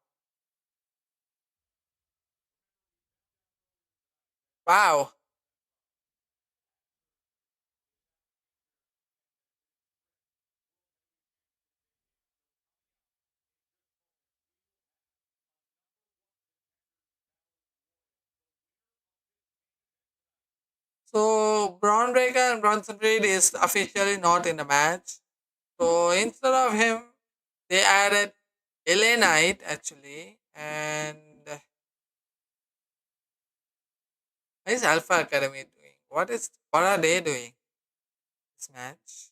Wow. So Braun Breaker and Bronson Reed is officially not in the match. So instead of him, they added LA Knight actually. And what is Alpha Academy doing? What are they doing this match?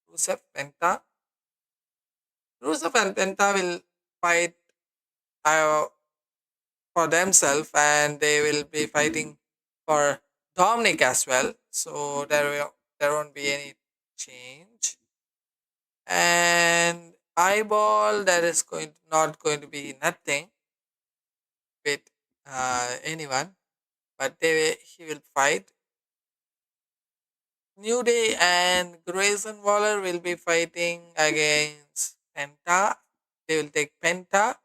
Rusev Penta. Rusev and Penta will fight uh, for themselves, and they will be fighting for Dominic as well. So there won't be any change. And eyeball, there is not going to be nothing with anyone, but he will fight. New Day and Grayson Waller will be fighting against Penta. They will take Penta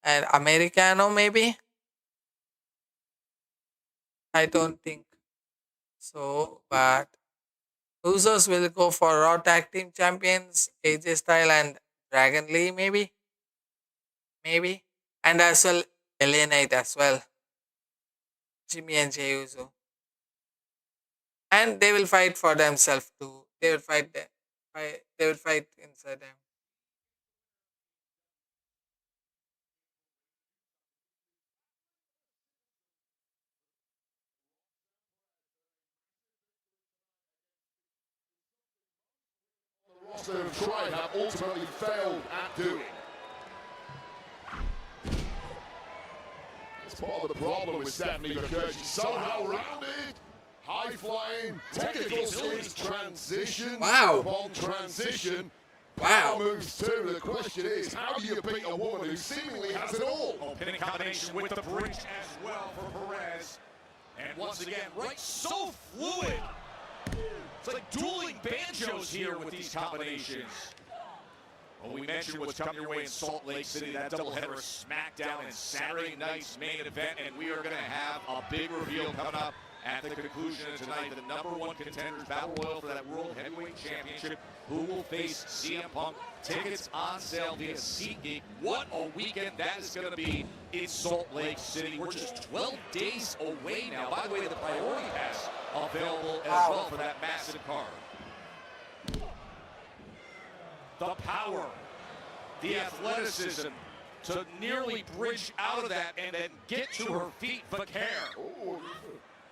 and Americano maybe. I don't think so, but Usos will go for Raw Tag Team Champions, AJ Style and Dragon Lee maybe. maybe, and as well LA Knight as well, Jimmy and Jey Uso, and they will fight for themselves too. They will fight them. They will fight inside them. Roster have tried have ultimately failed at doing. It's part of the problem with Stephanie because she's somehow rounded, high-flying, technical skills, transition upon transition. Power moves too. The question is, how do you beat a woman who seemingly has it all? Oh, pinning combination with the bridge as well for Perez. And once again, right, so fluid. It's like dueling banjos here with these combinations. Well, we mentioned what's coming your way in Salt Lake City, that doubleheader of SmackDown and Saturday night's main event, and we are going to have a big reveal coming up at the conclusion of tonight. The #1 contenders battle royal for that World Heavyweight Championship. Who will face CM Punk? Tickets on sale via SeatGeek. What a weekend that is going to be in Salt Lake City. We're just 12 days away now. By the way, the priority pass available as well for that massive card. The power, the athleticism to nearly bridge out of that and then get to her feet. Vaquer.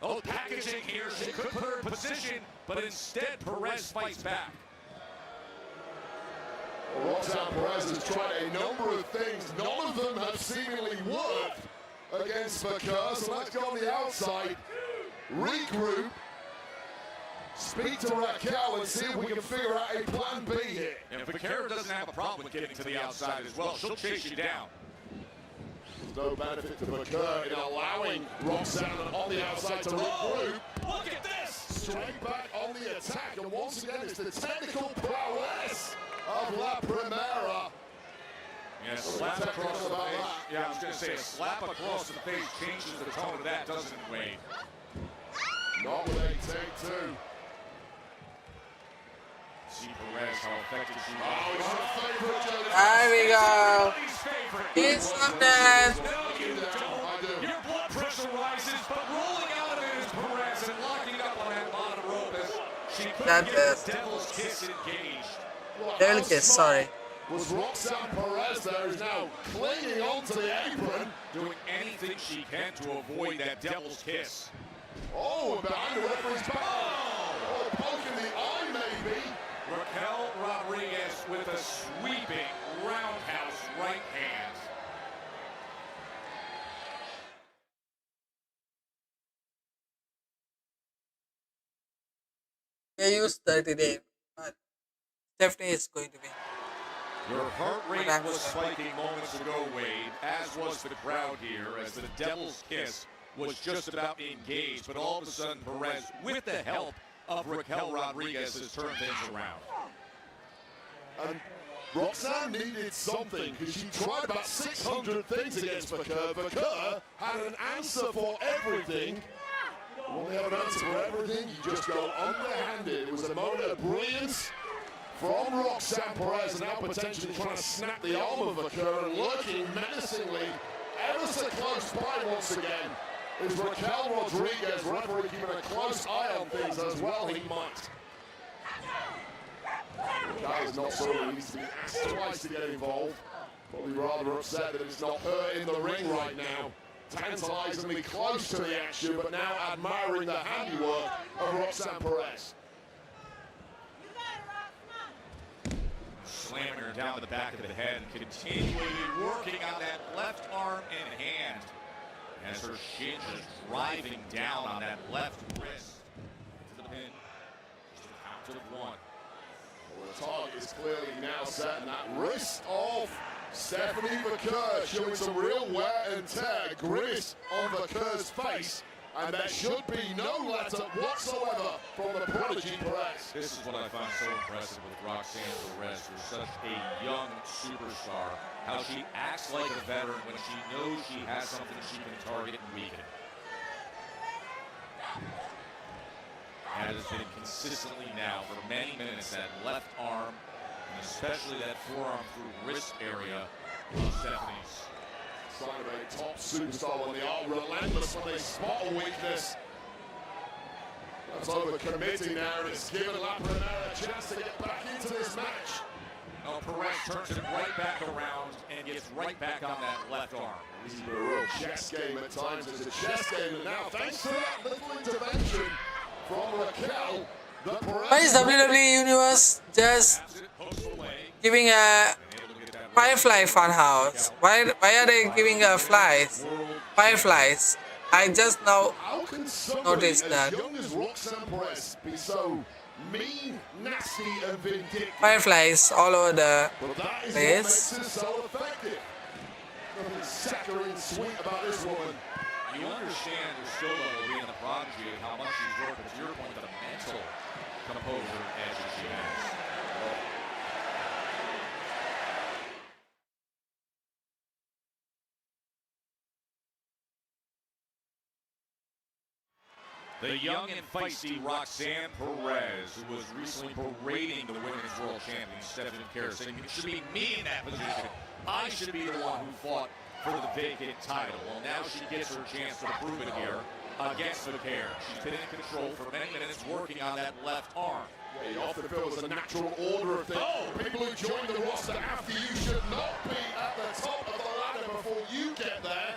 Oh, packaging here. She could put her in position, but instead Perez fights back. Well, Roxanne Perez has tried a number of things. None of them have seemingly worked against Vaquer. So let's go on the outside, regroup, speak to Raquel and see if we can figure out a plan B here. And Vaquer doesn't have a problem with getting to the outside as well. She'll chase you down. There's no benefit to Vaquer in allowing Roxanne on the outside to regroup. Look at this! Straight back on the attack, and once again it's the technical prowess of La Primera. Yeah, slap across the face. Yeah, I was going to say, a slap across the face changes the tone of that, doesn't it, Wade? Not with a take two. See Perez, how effective she is. Oh, it's her favorite, Joe. There we go. Favorite. He's up there. Your blood pressure rises, but rolling out of it is Perez and locking up on that bottom rope as she couldn't get the Devil's Kiss engaged. Devil's Kiss, sorry. Was Roxanne Perez there, who's now clinging onto the apron. Doing anything she can to avoid that Devil's Kiss. Oh, and behind the referee's back. Oh, poking the eye, maybe. Raquel Rodriguez with a sweeping roundhouse right hand. They used 30 days, but Stephanie is going to be. Your heart rate was spiking moments ago, Wade, as was the crowd here, as the Devil's Kiss was just about engaged, but all of a sudden Perez, with the help of Raquel Rodriguez, has turned things around. And Roxanne needed something because she tried about 600 things against Vaquer. Vaquer had an answer for everything. When they have an answer for everything, you just go underhanded. It was a moment of brilliance from Roxanne Perez, and now potentially trying to snap the arm of Vaquer and lurking menacingly ever so close by once again is Raquel Rodriguez. Referee keeping a close eye on things as well, he might. That is not someone who needs to be asked twice to get involved. Probably rather upset that it's not her in the ring right now. Tantalizingly close to the action, but now admiring the handiwork of Roxanne Perez. Slamming her down the back of the head and continually working on that left arm and hand as her shin is driving down on that left wrist to the pin. Just a count of one. Well, the target is clearly now set, and that wrist of Stephanie Vaquer showing some real wear and tear, grimace on Vaquer's face, and there should be no let-up whatsoever from the prodigy Perez. This is what I find so impressive with Roxanne Perez, who's such a young superstar. How she acts like a veteran when she knows she has something she can target and weaken. And has been consistently now for many minutes that left arm, and especially that forearm through wrist area of Stephanie's. Sign of a top superstar when they are relentless when they spot a weakness. That's overcommitting now, and it's given La Primera a chance to get back into this match. Oh, Perez turns it right back around and gets right back on that left arm. This is a real chess game at times. It's a chess game, and now thanks to that little intervention from Raquel, the Perez... Why is WWE Universe just giving a Firefly Funhouse? Why are they giving a Fireflies? I just now How can somebody noticed as that. young as Roxanne Perez be so mean, nasty, and vindictive? Fireflies all over the But that is what place. makes her so effective. Nothing saccharine sweet about this woman. You understand her skill level being the prodigy of how much she's worked, but to your point, the mental composure edge that she has. The young and feisty Roxanne Perez, who was recently berating the Women's World Champion, Stephanie Kerr, saying it should be me in that position. I should be the one who fought for the vacant title. Well, now she gets her chance to prove it here against Kerr. She's been in control for many minutes working on that left arm. Yeah, you often feel there's a natural order of things. People who join the roster after you should not be at the top of the ladder before you get there.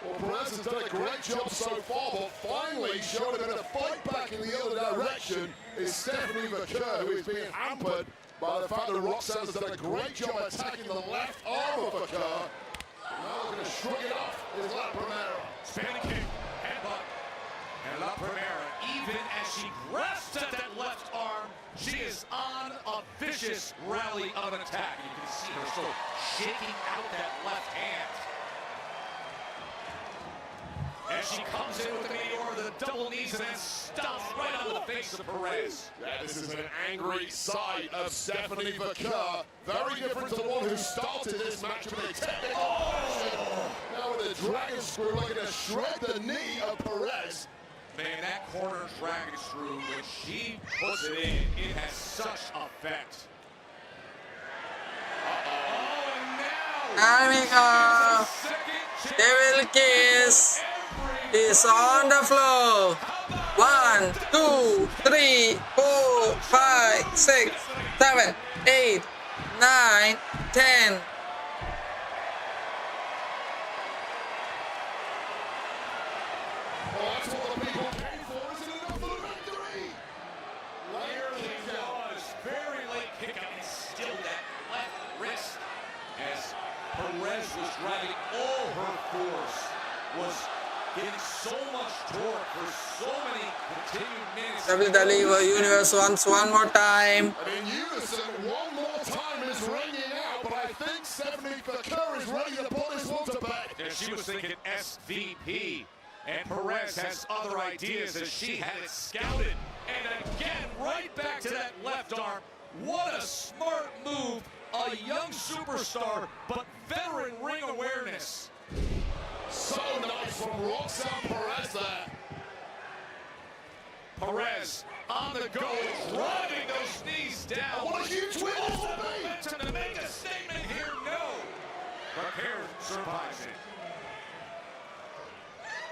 Well, Perez has done a great job so far, but finally showing a bit of fight back in the other direction is Stephanie Kerr, who is being hampered by the fact that Roxanne has done a great job attacking the left arm of Kerr. Now looking to shrug it off is La Primera. Spinning kick, headbutt, and La Primera, even as she grasps at that left arm, she is on a vicious rally of an attack. You can see her sort of shaking out that left hand. As she comes in with the Meteor, the double knees, and then stomps right onto the face of Perez. Yeah, this is an angry side of Stephanie Kerr. Very different to the one who started this match with a technical action. Now with a dragon screw looking to shred the knee of Perez. Man, that corner dragon screw, when she puts it in, it has such effect. Here we go. Devil Kiss is on the floor. 1, 2, 3, 4, 5, 6, 7, 8, 9, 10. Well, that's what the people came for. Is it enough for the victory? Nearly was. Very late kick out and still that left wrist as Perez was driving all her force, was getting so much torque for so many continued minutes. WWE Universe wants one more time. And in unison, one more time is ringing out, but I think Stephanie Kerr is ready to put this one to bed. And she was thinking SVP, and Perez has other ideas as she had it scouted. And again, right back to that left arm. What a smart move. A young superstar, but veteran ring awareness. So nice from Roxanne Perez there. Perez on the go, driving those knees down. What a huge win this will be. Momentum to make a statement here, no. Kerr survives it.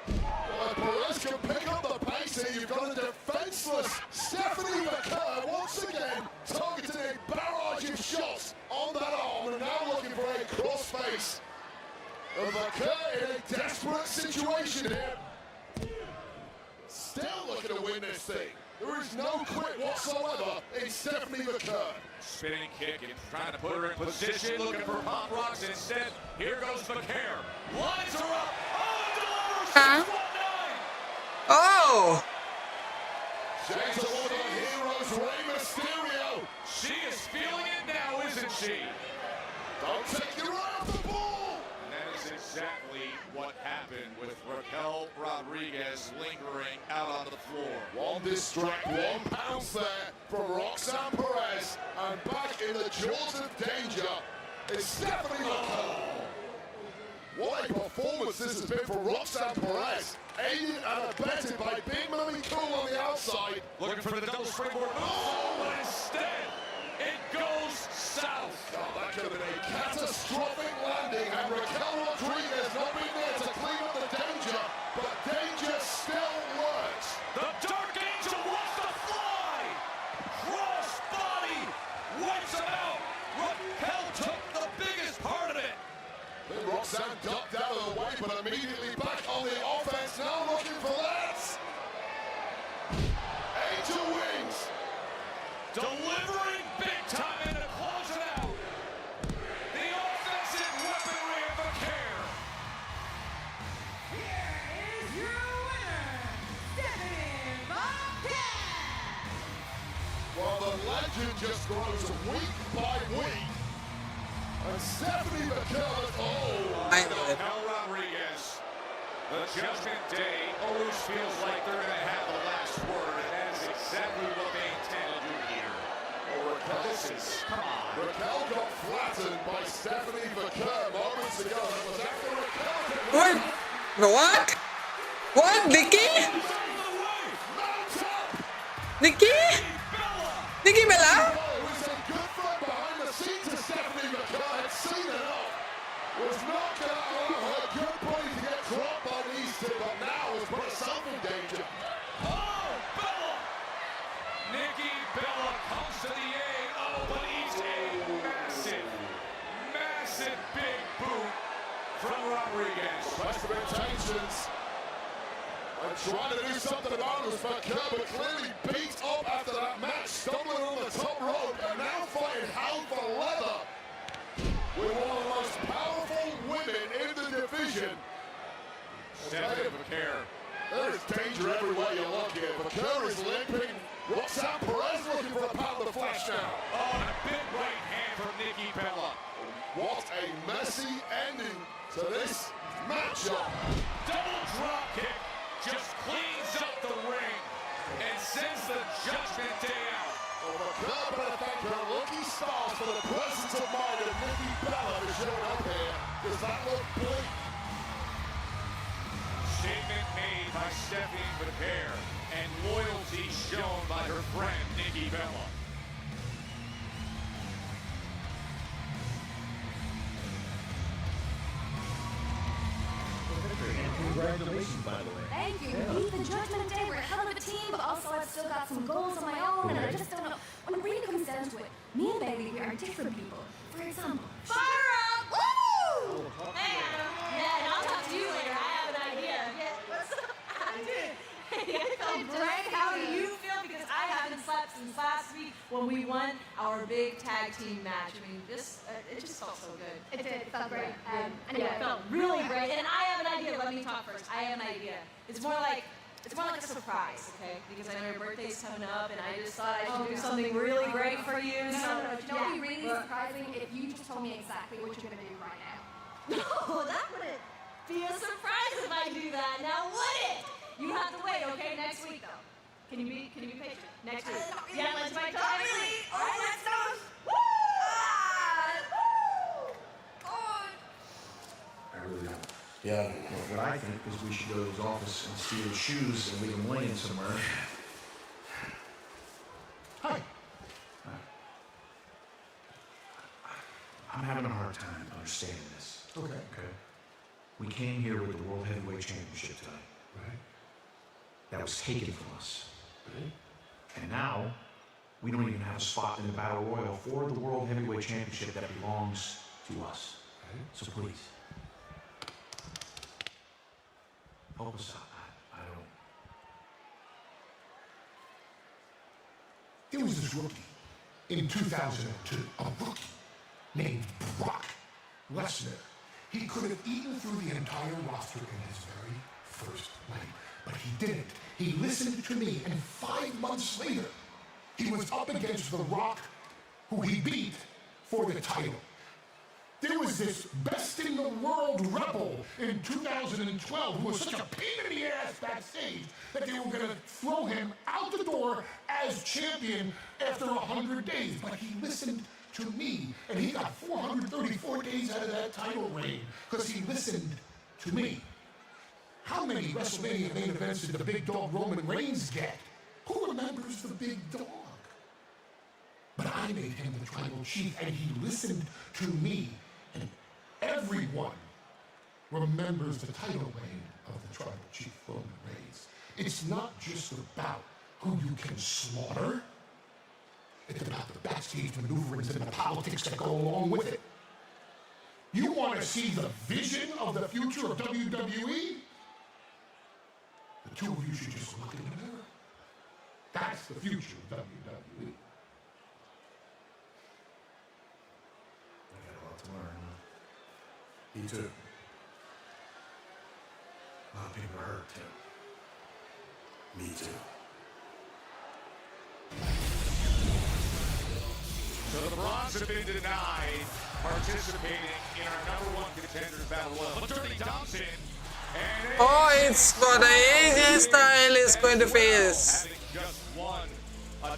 Well, Perez can pick up the pace here. You've got a defenseless Stephanie Kerr once again targeting a barrage of shots on that arm, and now looking for a crossface. Kerr in a desperate situation here. Still looking to win this thing. There is no quit whatsoever in Stephanie Kerr. Spinning kick and trying to put her in position, looking for pop rocks. Instead, here goes Kerr. Lines her up. Oh, delivers 619. Oh! She's one of the heroes, Rey Mysterio. She is feeling it now, isn't she? Don't take your eye off the ball. And that is exactly what happened with Raquel Rodriguez lingering out on the floor. One distract, one pounce there from Roxanne Perez, and back in the jaws of danger is Stephanie Kerr. What a performance this has been for Roxanne Perez, aided and abetted by Big Mami Cool on the outside. Looking for the double springboard move, but instead, it goes south. Oh, that could have been a catastrophic landing, and Raquel Rodriguez not Roxanne ducked out of the way, but immediately back on the offense. Now looking for that. Angel Wings. Delivering big time to close it out. The offensive weaponry of the care. Here is your winner, Stephanie Marquez. Well, the legend just grows week by week. And Stephanie McCullough, I know it. Raquel Rodriguez. The Judgment Day always feels like they're going to have the last word, and that is exactly what they intend to do here. Oh, Raquel, come on. Raquel got flattened by Stephanie McCullough moments ago. That was after Raquel. What? What? What? Nikki? Mount up! Nikki? Nikki Bella? Oh, it was a good throw behind the scenes to Stephanie McCullough. Had seen it all. Was not going to allow her good body to get dropped by Easton, but now has put herself in danger. Oh, Bella! Nikki Bella comes to the aid. Oh, but he's a massive big boot from Rodriguez. Best of intentions. And trying to do something about it was McCullough, but clearly beat up after that match, stumbling on the top rope, and now fighting hell for leather with one of the most powerful women in the division. Stephanie McCare. There's danger everywhere you look here. McCullough is limping. Roxanne Perez looking for a pound of flesh now. Oh, and a big right hand from Nikki Bella. What a messy ending to this matchup. Double drop kick just cleans up the ring and sends the Judgment Day out. Well, McCullough better thank her lucky stars for the presence of mind of Nikki Bella to show up here. Does that look bleak? Statement made by Stephanie McCare and loyalty shown by her friend Nikki Bella. Congratulations, by the way. Thank you. We, the Judgment Day, we're a hell of a team, but also I've still got some goals of my own, and I just don't know. When it really comes down to it, me and Bailey, we are different people. For example, fire up! Woo! Hey, Adam. Yeah, and I'll talk to you later. I have an idea. Yeah, what's up? Hey, I felt great. How do you feel? Because I haven't slept since last week when we won our big tag team match. I mean, it just felt so good. It did. It felt great. Anyway, it felt really great. And I have an idea. Let me talk first. I have an idea. It's more like a surprise, okay? Because I know your birthday's coming up, and I just thought I should do something really great for you. No, So, no, no. You know what would be really surprising if you just told me exactly what you're going to do right now. No, that wouldn't be a surprise if I do that. Now, would it? You have to wait, okay? Next week, though. Can you be patient? Next week. Yeah, let's wait till next week. All right, let's go. Woo! I really don't. Yeah, what I think is we should go to his office and steal his shoes and leave him laying somewhere. Hi. I'm having a hard time understanding this. Okay. We came here with the World Heavyweight Championship tonight. Right. That was taken from us. Right. And now, we don't even have a spot in the Battle Royal for the World Heavyweight Championship that belongs to us. Right. So please, help us out. I don't. There was this rookie in 2002, a rookie named Brock Lesnar. He could have eaten through the entire roster in his very first night, but he didn't. He listened to me, and 5 months later, he was up against The Rock, who he beat for the title. There was this best in the world rebel in 2012 who was such a pain in the ass backstage that they were going to throw him out the door as champion after 100 days. But he listened to me, and he got 434 days out of that title reign because he listened to me. How many WrestleMania main events did the big dog Roman Reigns get? Who remembers the big dog? But I made him the tribal chief, and he listened to me. And everyone remembers the title reign of the tribal chief, Roman Reigns. It's not just about who you can slaughter. It's about the backstage maneuverings and the politics that go along with it. You want to see the vision of the future of WWE? The two of you should just look in the mirror. That's the future of WWE. I got a lot to learn. Me too. A lot of people are hurt too. Me too. So the Bronze have been denied participating in our #1 contenders battle royal. But Dirty Thompson and Oh, it's for the AJ Style is going to face. having just one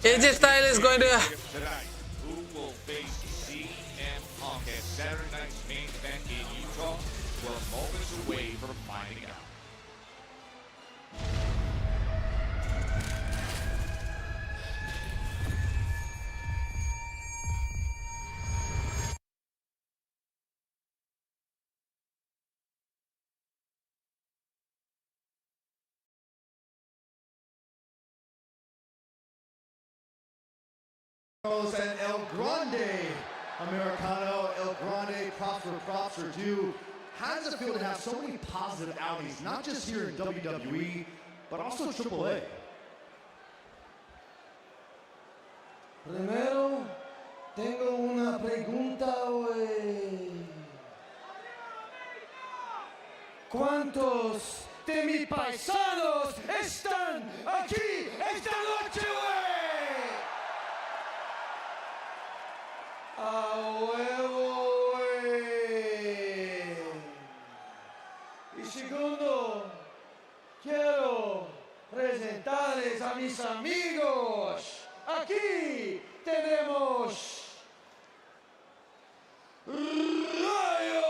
AJ Style is going to. tonight. Who will face CM Punk at Saturday night's main event in Utah? We're moments away from finding out. And El Grande Americano, El Grande, props are due. How does it feel to have so many positive outings, not just here in WWE, but also AAA? Primero, tengo una pregunta, güey. ¿Cuántos de mis paisanos están aquí esta noche, güey? A huevo, güey. Y segundo, quiero presentarles a mis amigos. Aquí tenemos Rayo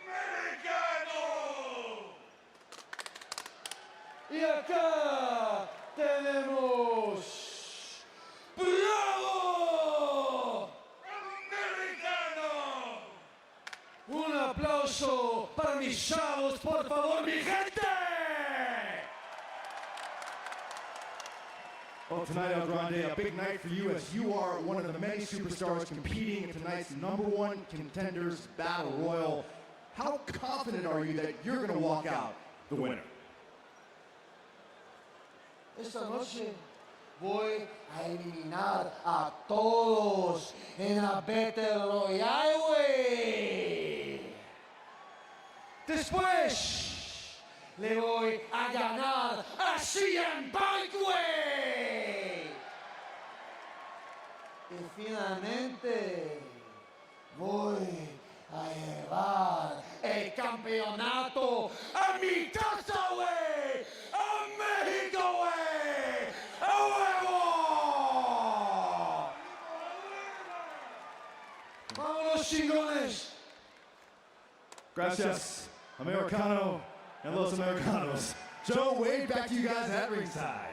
Americano. Y acá tenemos Bravo Americano. Un aplauso para mis chavos, por favor, mi gente. Well, tonight, El Grande, a big night for you as you are one of the many superstars competing in tonight's #1 Contenders Battle Royal. How confident are you that you're going to walk out the winner? Esta noche voy a eliminar a todos en la Battle Royale, güey. Después le voy a ganar a CM Punk, güey. Y finalmente voy a llevar el campeonato a mi casa, güey. A México, güey. ¡A huevo! ¡Vámonos, chingones! Gracias, Americano and Los Americanos. Joe Wade, back to you guys at ringside.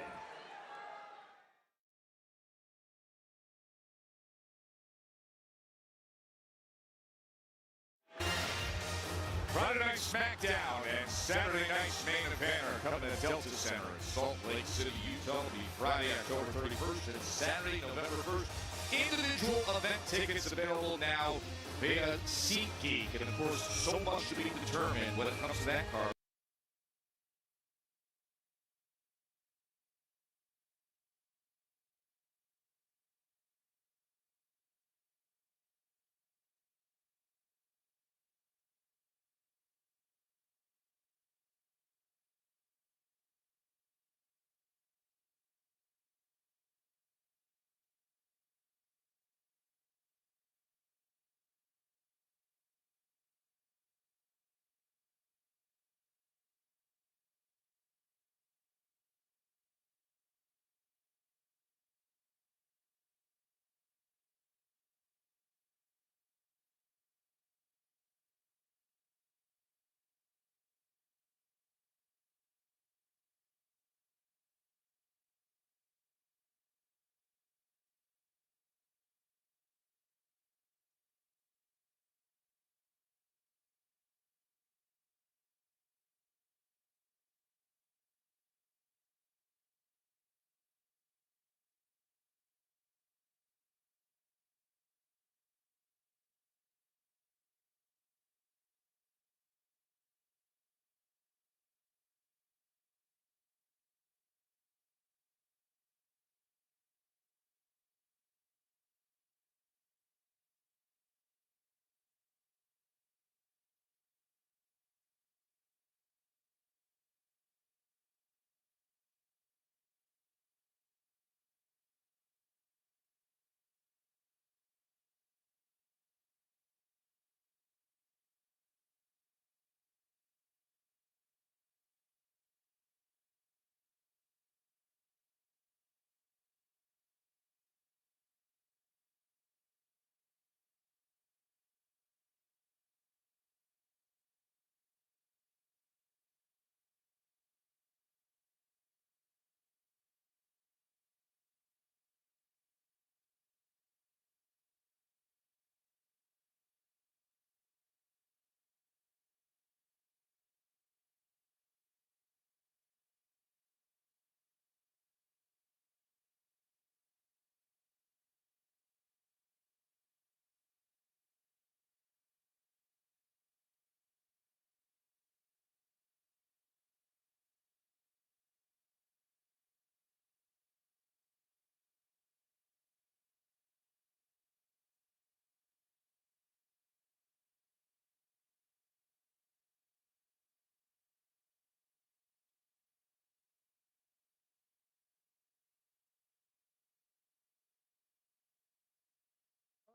Friday Night SmackDown and Saturday night's main event are coming to Delta Center in Salt Lake City, Utah. It'll be Friday, October 31st and Saturday, November 1st. Individual event tickets available now via SeatGeek. And of course, so much to be determined when it comes to that card.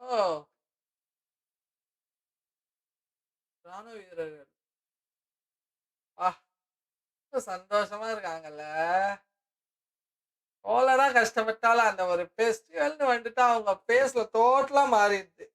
ஓ! ராணுவ வீரர்கள். ஆ! சந்தோஷமா இருக்காங்கல்ல. எவ்வளோதான் கஷ்டப்பட்டாலும் அந்த ஒரு ஃபெஸ்டிவல்னு வந்துட்டா அவங்க ஃபேஸ்ல டோட்டலா மாறிடுது.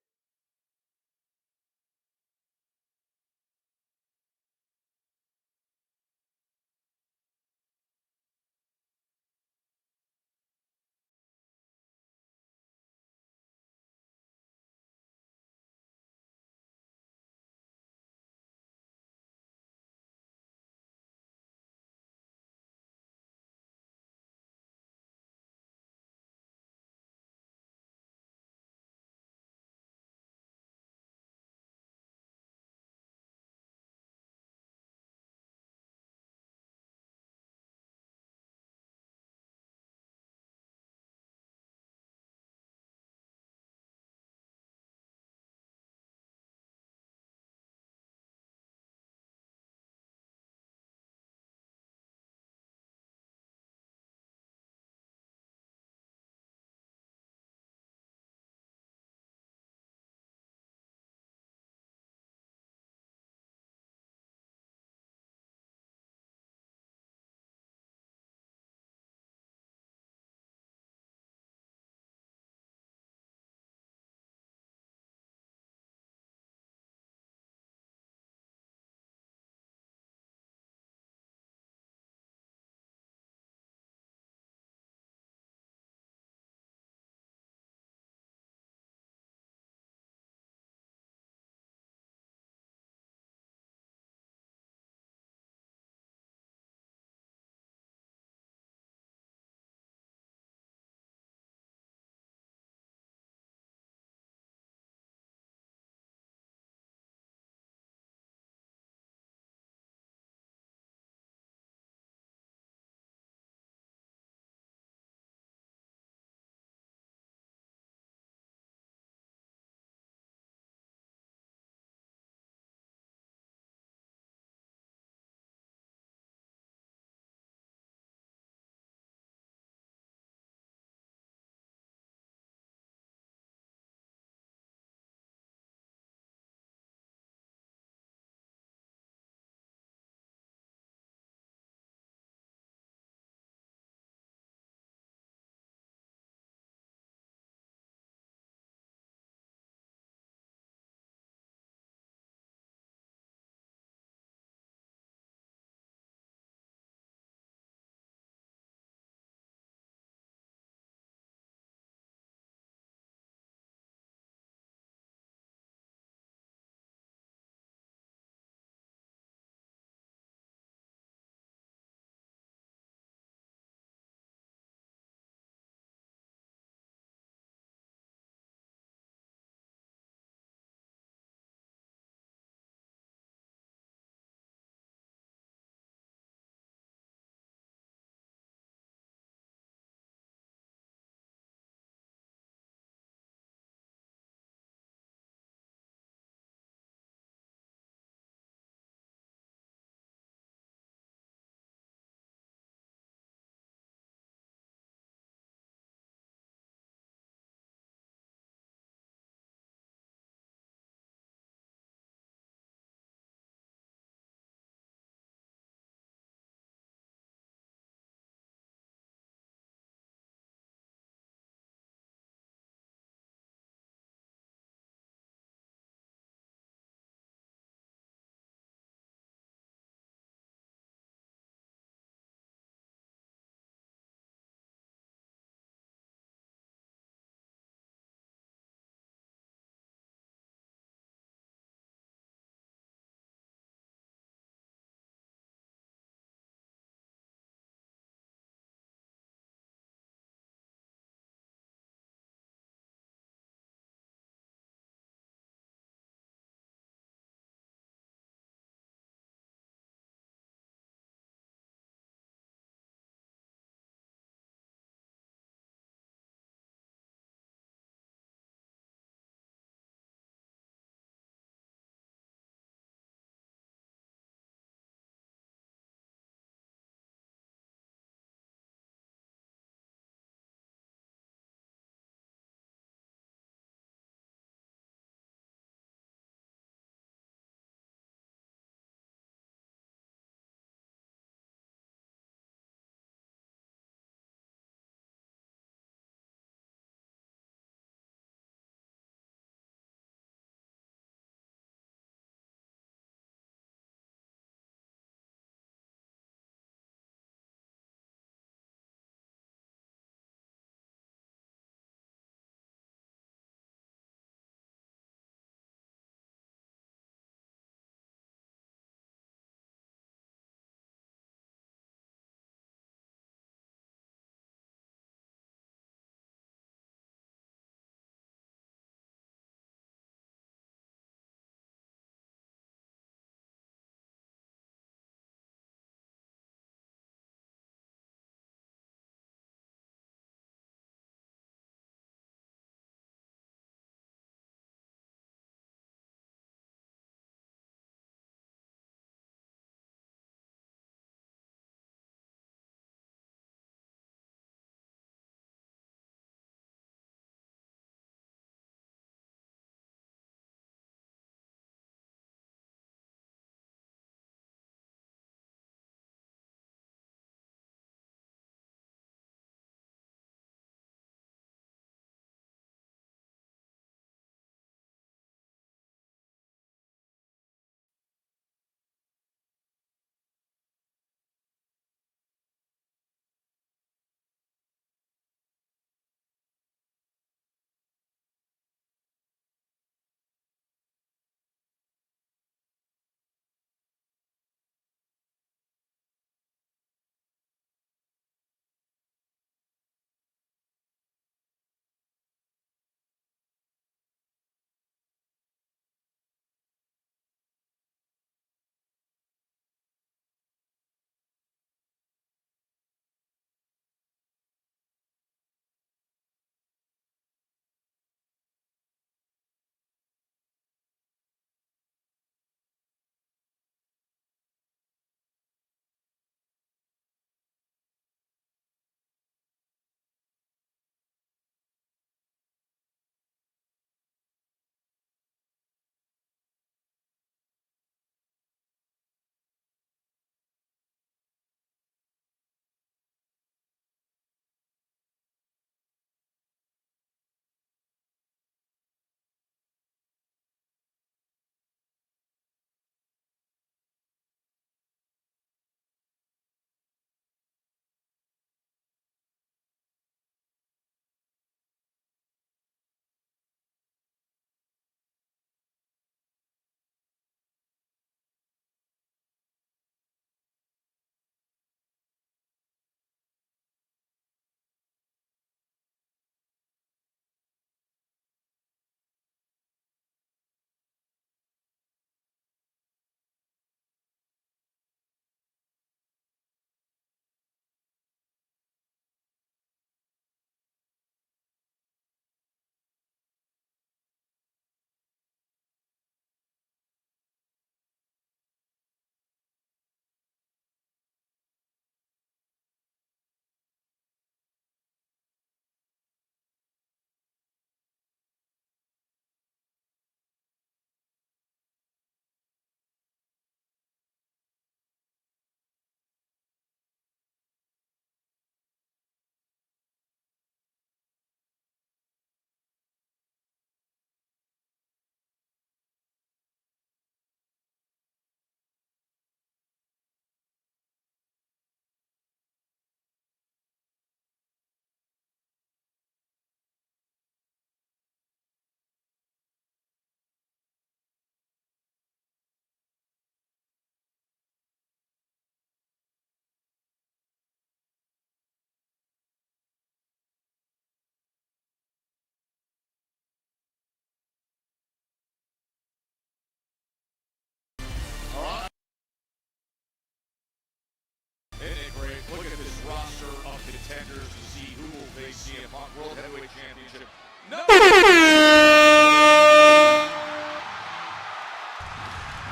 CM Punk World Heavyweight Championship. No!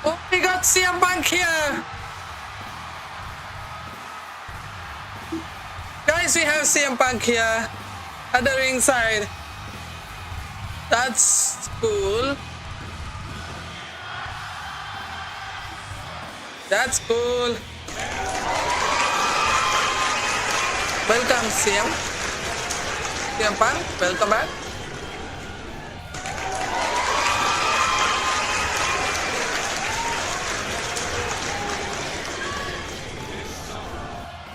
Oh, we got CM Punk here. Guys, we have CM Punk here at the ringside. That's cool. That's cool. Welcome, CM Punk. Welcome back.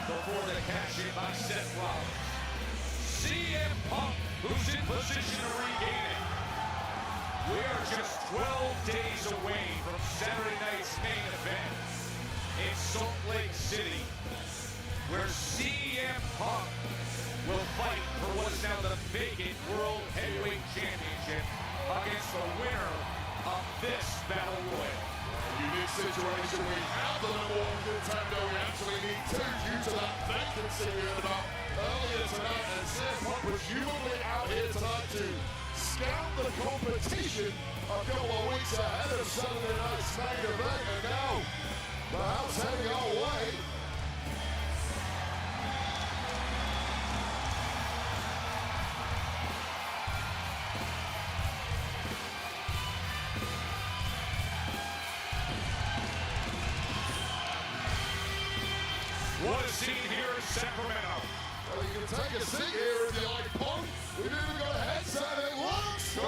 Before the cash-in by Seth Rollins, CM Punk, who's in position to regain it. We are just 12 days away from Saturday night's main event in Salt Lake City, where CM Punk will fight for what is now the vacant World Heavyweight Championship against the winner of this Battle Royal. A unique situation. We have the number one contender. We actually need two due to that vacancy we heard about earlier tonight. And CM Punk presumably out here tonight to scout the competition a couple of weeks ahead of Saturday night's main event. And now the house heading our way. What a scene here in Sacramento. Well, you can take a seat here if you like, Punk. We've even got a headset and it looks good.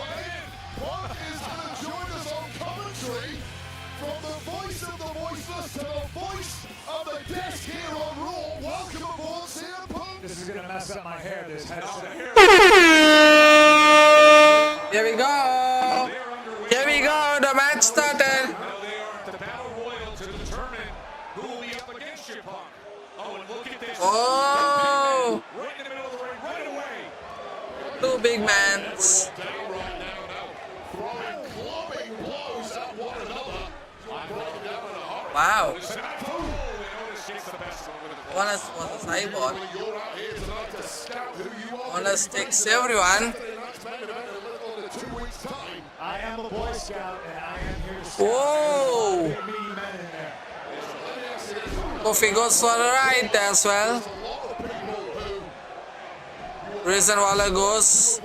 Punk is going to join us on commentary from the voice of the voiceless to the voice of the desk here on Raw. Welcome aboard, CM Punk. This is gonna mess up my hair, this headset. Here we go. Here we go. The match started. Now they are at the Battle Royal to determine who will be up against you, Punk. Oh, and look at this. Oh, Right in the middle of the ring, right away. two big mans. Down right now, throwing clubbing blows at one another. Broken down in a hurry. Wow. Otis gets the best one with it. One is cyborg. You're out here tonight to scout who you are. One is takes everyone. Saturday night's main event in a little under 2 weeks' time. I am a Boy Scout and I am here to scout. Whoa. Big meaty men in there. Kofi goes for a ride as well. Grayson Waller goes.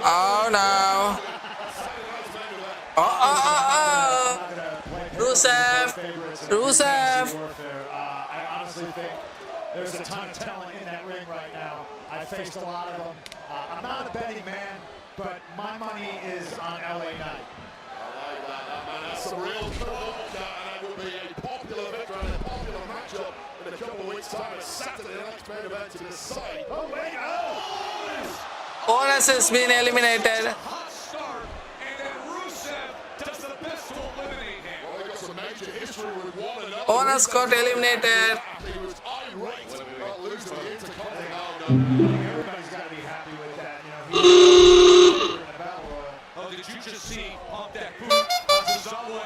Oh no. Oh. Rusev. I honestly think there's a ton of talent in that ring right now. I faced a lot of them. I'm not a betting man, but my money is on LA Knight. That's a real cool and that will be a popular veteran, a popular matchup in a couple of weeks' time. It's Saturday night's main event to decide. Oh, wait, Otis has been eliminated. Hot start, and then Rusev does the best to eliminate him. Well, they got some major history with one another. Otis got eliminated. He was irate about losing the Intercontinental. Everybody's got to be happy with that. You know, in a battle royal. Oh, did you just see pump that boot on Tozawa?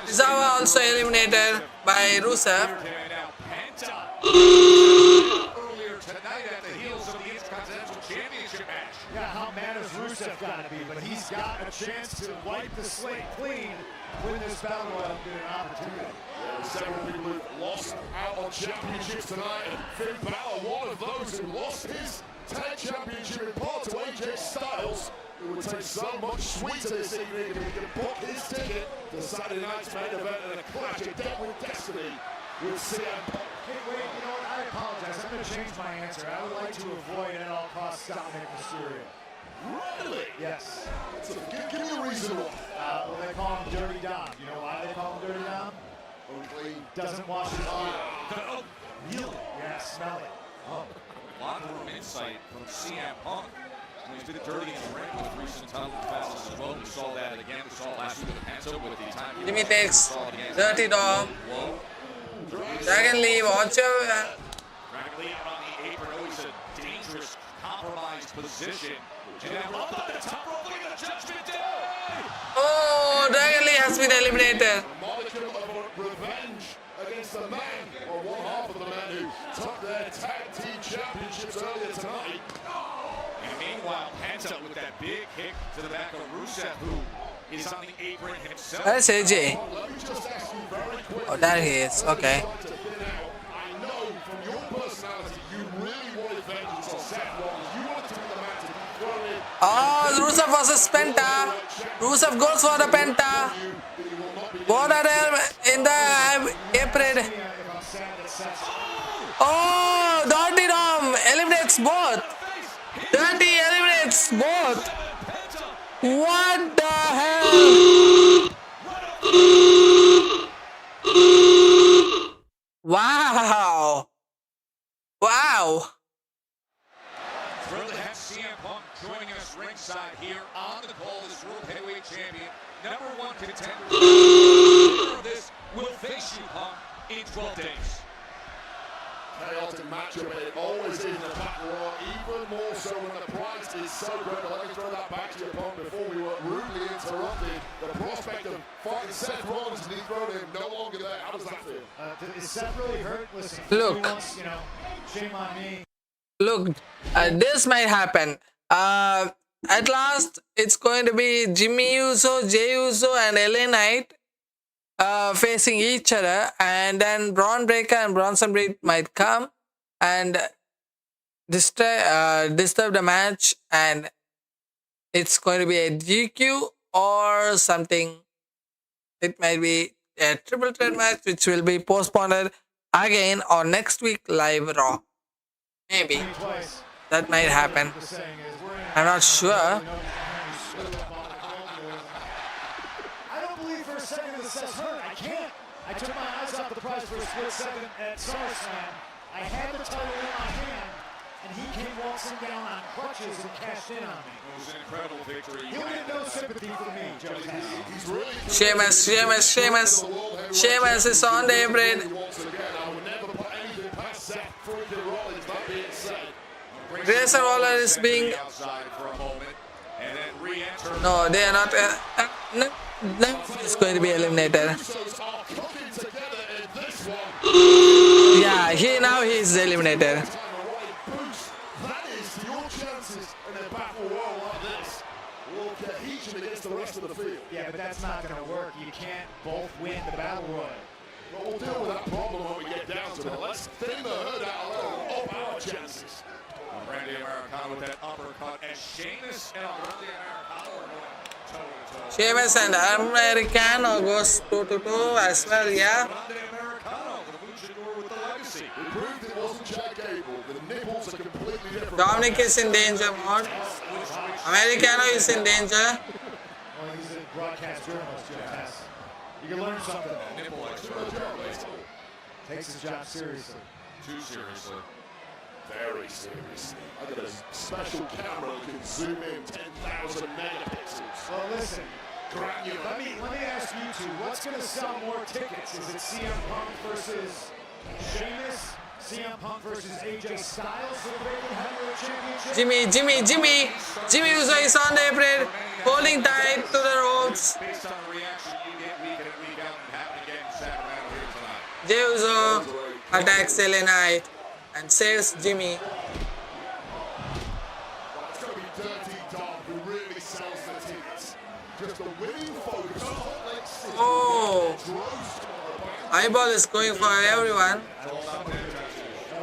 Tozawa also eliminated by Rusev. Now Penta. Earlier tonight at the heels of the Intercontinental Championship match. Yeah, how mad is Rusev got to be? But he's got a chance to wipe the slate clean, win this battle royal, and get an opportunity. Several people who've lost out on championships tonight, and Finn Balor, one of those who lost his tag championship in part to AJ Styles. It would take so much sweeter this evening if he could book his ticket to Saturday night's main event in a clash of death with destiny with CM Punk. Hey, wait, you know what? I apologize. I'm going to change my answer. I would like to avoid at all costs Dominic Mysterio. Really? Yes. So give me a reason why. Well, they call him Dirty Dom. You know why they call him Dirty Dom? Only Doesn't wash his beard. Oh, really? Yeah, smell it. Oh, locker room insight from CM Punk. He's been dirty in the ring with recent title defenses as well. We saw that again. We saw it last week with Penta with the time. Jimmy takes Dirty Dom. Dragon Lee, watch your... Dragon Lee out on the apron. Always a dangerous, compromised position. And now up on the top rope, look at the Judgment Day! Oh, Dragon Lee has been eliminated. modicum of revenge against the man, or Penta with that big kick to the back of Rusev, who is on the apron himself. Where's AJ? Let me just ask you very quickly. Oh, there he is. Okay. I know from your personality, you really wanted vengeance on Seth Rollins. You wanted to be the man to be thrown in. Oh, Rusev versus Penta. Rusev goes for the Penta. Both are there in the apron. Oh, Dirty Dom eliminates both. Dirty eliminates both. What the hell? Wow. Wow. Thrilled to have CM Punk joining us ringside here on the call as World Heavyweight Champion, #1 contender. The winner of this will face you, Punk, in 12 days. Chaotic matchup, and it always is in a battle royal, even more so when the price is so great. Let me throw that back to your opponent before we were rudely interrupted. The prospect of fighting Seth Rollins and dethroning him no longer there. How does that feel? Is Seth really hurt? Listen, Look. Shame on me. Look, this might happen. At last, it's going to be Jimmy Uso, Jey Uso, and LA Knight facing each other, and then Braun Breaker and Bronson Reed might come and disturb the match, and it's going to be a DQ or something. It might be a triple threat match, which will be postponed again on next week live Raw. Maybe that might happen. I'm not sure. I don't believe for a second that Seth's hurt. I can't. I took my eyes off the prize for a split second at SummerSlam. I had the title in my hand, and he came waltzing down on crutches and cashed in on me. It was an incredible victory. He'll get no sympathy from me, Joe Test. Sheamus is on the apron. Grayson Waller is being... No, they are not... no, it's going to be eliminated. Yeah, now he is eliminated. That is your chances in a battle royal like this. Will cohesion against the rest of the field. Yeah, but that's not going to work. You can't both win the battle royal. But we'll deal with that problem when we get down to it. Let's thin the herd out a little, up our chances. Randy Americano with that uppercut, and Sheamus and Randy Americano are going toe-to-toe. Sheamus and Americano goes toe-to-toe as well, yeah. Randy Americano, the luchador with the legacy. We proved it wasn't Chad Gable. The nipples are completely different. Dominic is in danger mode. Americano is in danger. Well, he's a broadcast journalist, Joe Test. You can learn something. Nipple expert. Takes his job seriously. Too seriously. Very seriously. I got a special camera that can zoom in 10,000 megapixels. Well, listen. Granular. Let me ask you two, what's going to sell more tickets? Is it CM Punk versus Sheamus? CM Punk versus AJ Styles for the Breaking Heavyweight Championship? Jimmy Uso is on the apron, holding tight to the ropes. Based on the reaction you get week in and week out and happen again in Sacramento here tonight. Jey Uso attacks LA Knight and saves Jimmy. It's going to be Dirty Dom who really sells the tickets. Just a winning focus. Oh, eyeball is going for everyone.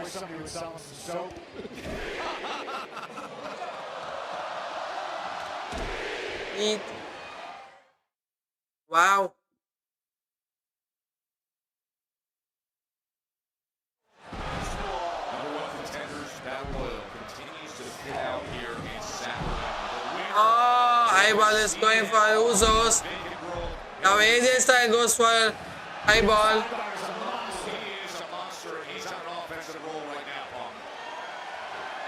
Somebody was selling some soap. Eat. Wow. #1 contenders battle royal continues to spit out here in Sacramento. Oh, eyeball is going for Usos. Now AJ Styles goes for eyeball. He is a monster. He's on an offensive roll right now, Punk.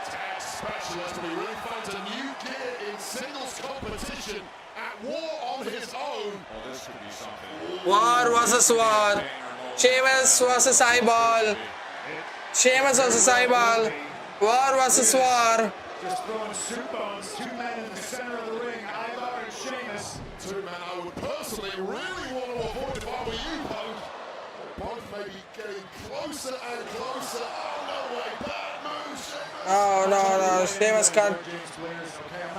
Tag specialist, but he really finds a new gear in singles competition at War on his own. Oh, this could be something. War versus War. Sheamus versus eyeball. Sheamus versus eyeball. War versus War. Just throwing soup bones. Two men in the center of the ring, Ivar and Sheamus. Two men I would personally really want to avoid if I were you, Punk. Both may be getting closer and closer. Oh, no way. Bad move. No. Sheamus got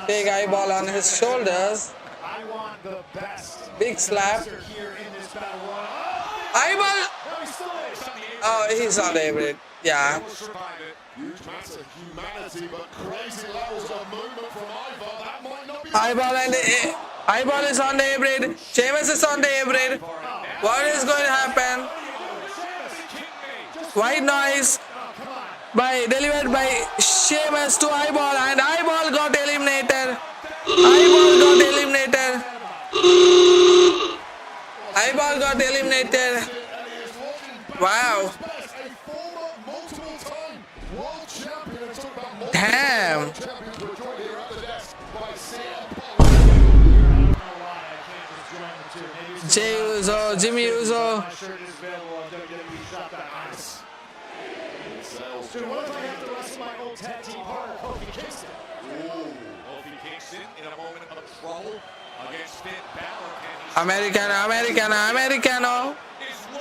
big eyeball on his shoulders. I want the best. Big slap. Here in this battle royal. Eyeball. No, he still is. Oh, he's on the apron. Yeah. Huge mass of humanity, but crazy levels of movement from Ivar. That might not be. Eyeball is on the apron. Sheamus is on the apron. What is going to happen? White noise delivered by Sheamus to Eyeball, and Eyeball got eliminated. Eyeball got eliminated. Wow. Damn. Jey Uso, Jimmy Uso. Dude, what if I have to wrestle my old tag team partner, Kofi Kingston? Kofi Kingston in a moment of trouble against Finn Balor.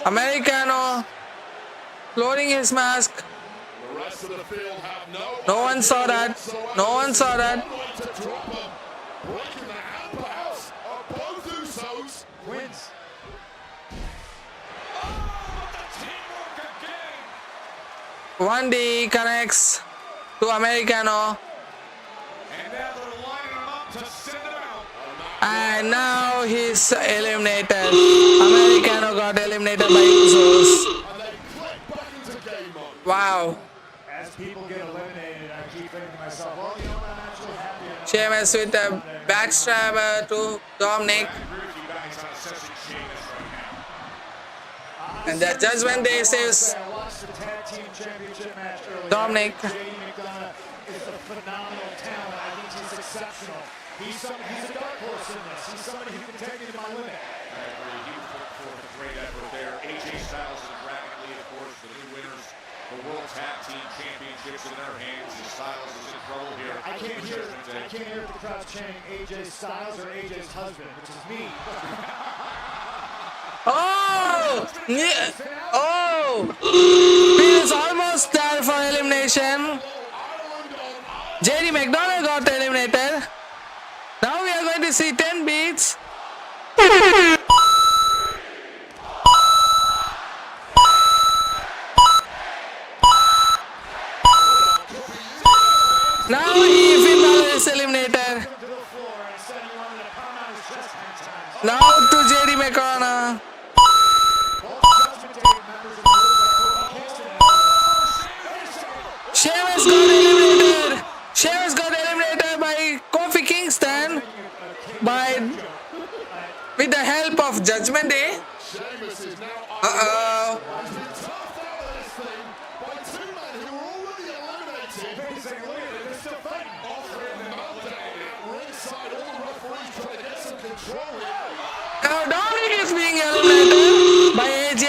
Americano. Loading his mask. The rest of the field have No one saw that. breaking the handbells of both Usos. Wins. 1D connects to Americano. And now they're lining him up to send him out. And now he's eliminated. Americano got eliminated by Usos. Wow. As people get eliminated, I keep thinking to myself, well, you know what, I'm actually happy. Sheamus with a backstabber to Dominic. And the Judgment Day says I watched the tag team championship match earlier. Dominic. JD McDonough is a phenomenal talent. I think he's exceptional. He's a dark horse in this. He's somebody who can take me to my limit. I agree. He put forth a great effort there. AJ Styles and Dragon Lee, of course, the new winners. The World Tag Team Championships in their hands. And Styles is in trouble here. I can't hear the crowd chanting AJ Styles or AJ's husband, which is me. Oh! He is almost there for elimination. JD McDonough got eliminated. Now we are going to see 10 beats. Now Finn Balor is eliminated. Now to JD McDonough. Sheamus got eliminated by Kofi Kingston with the help of Judgment Day. Now Dominic is being eliminated by AJ.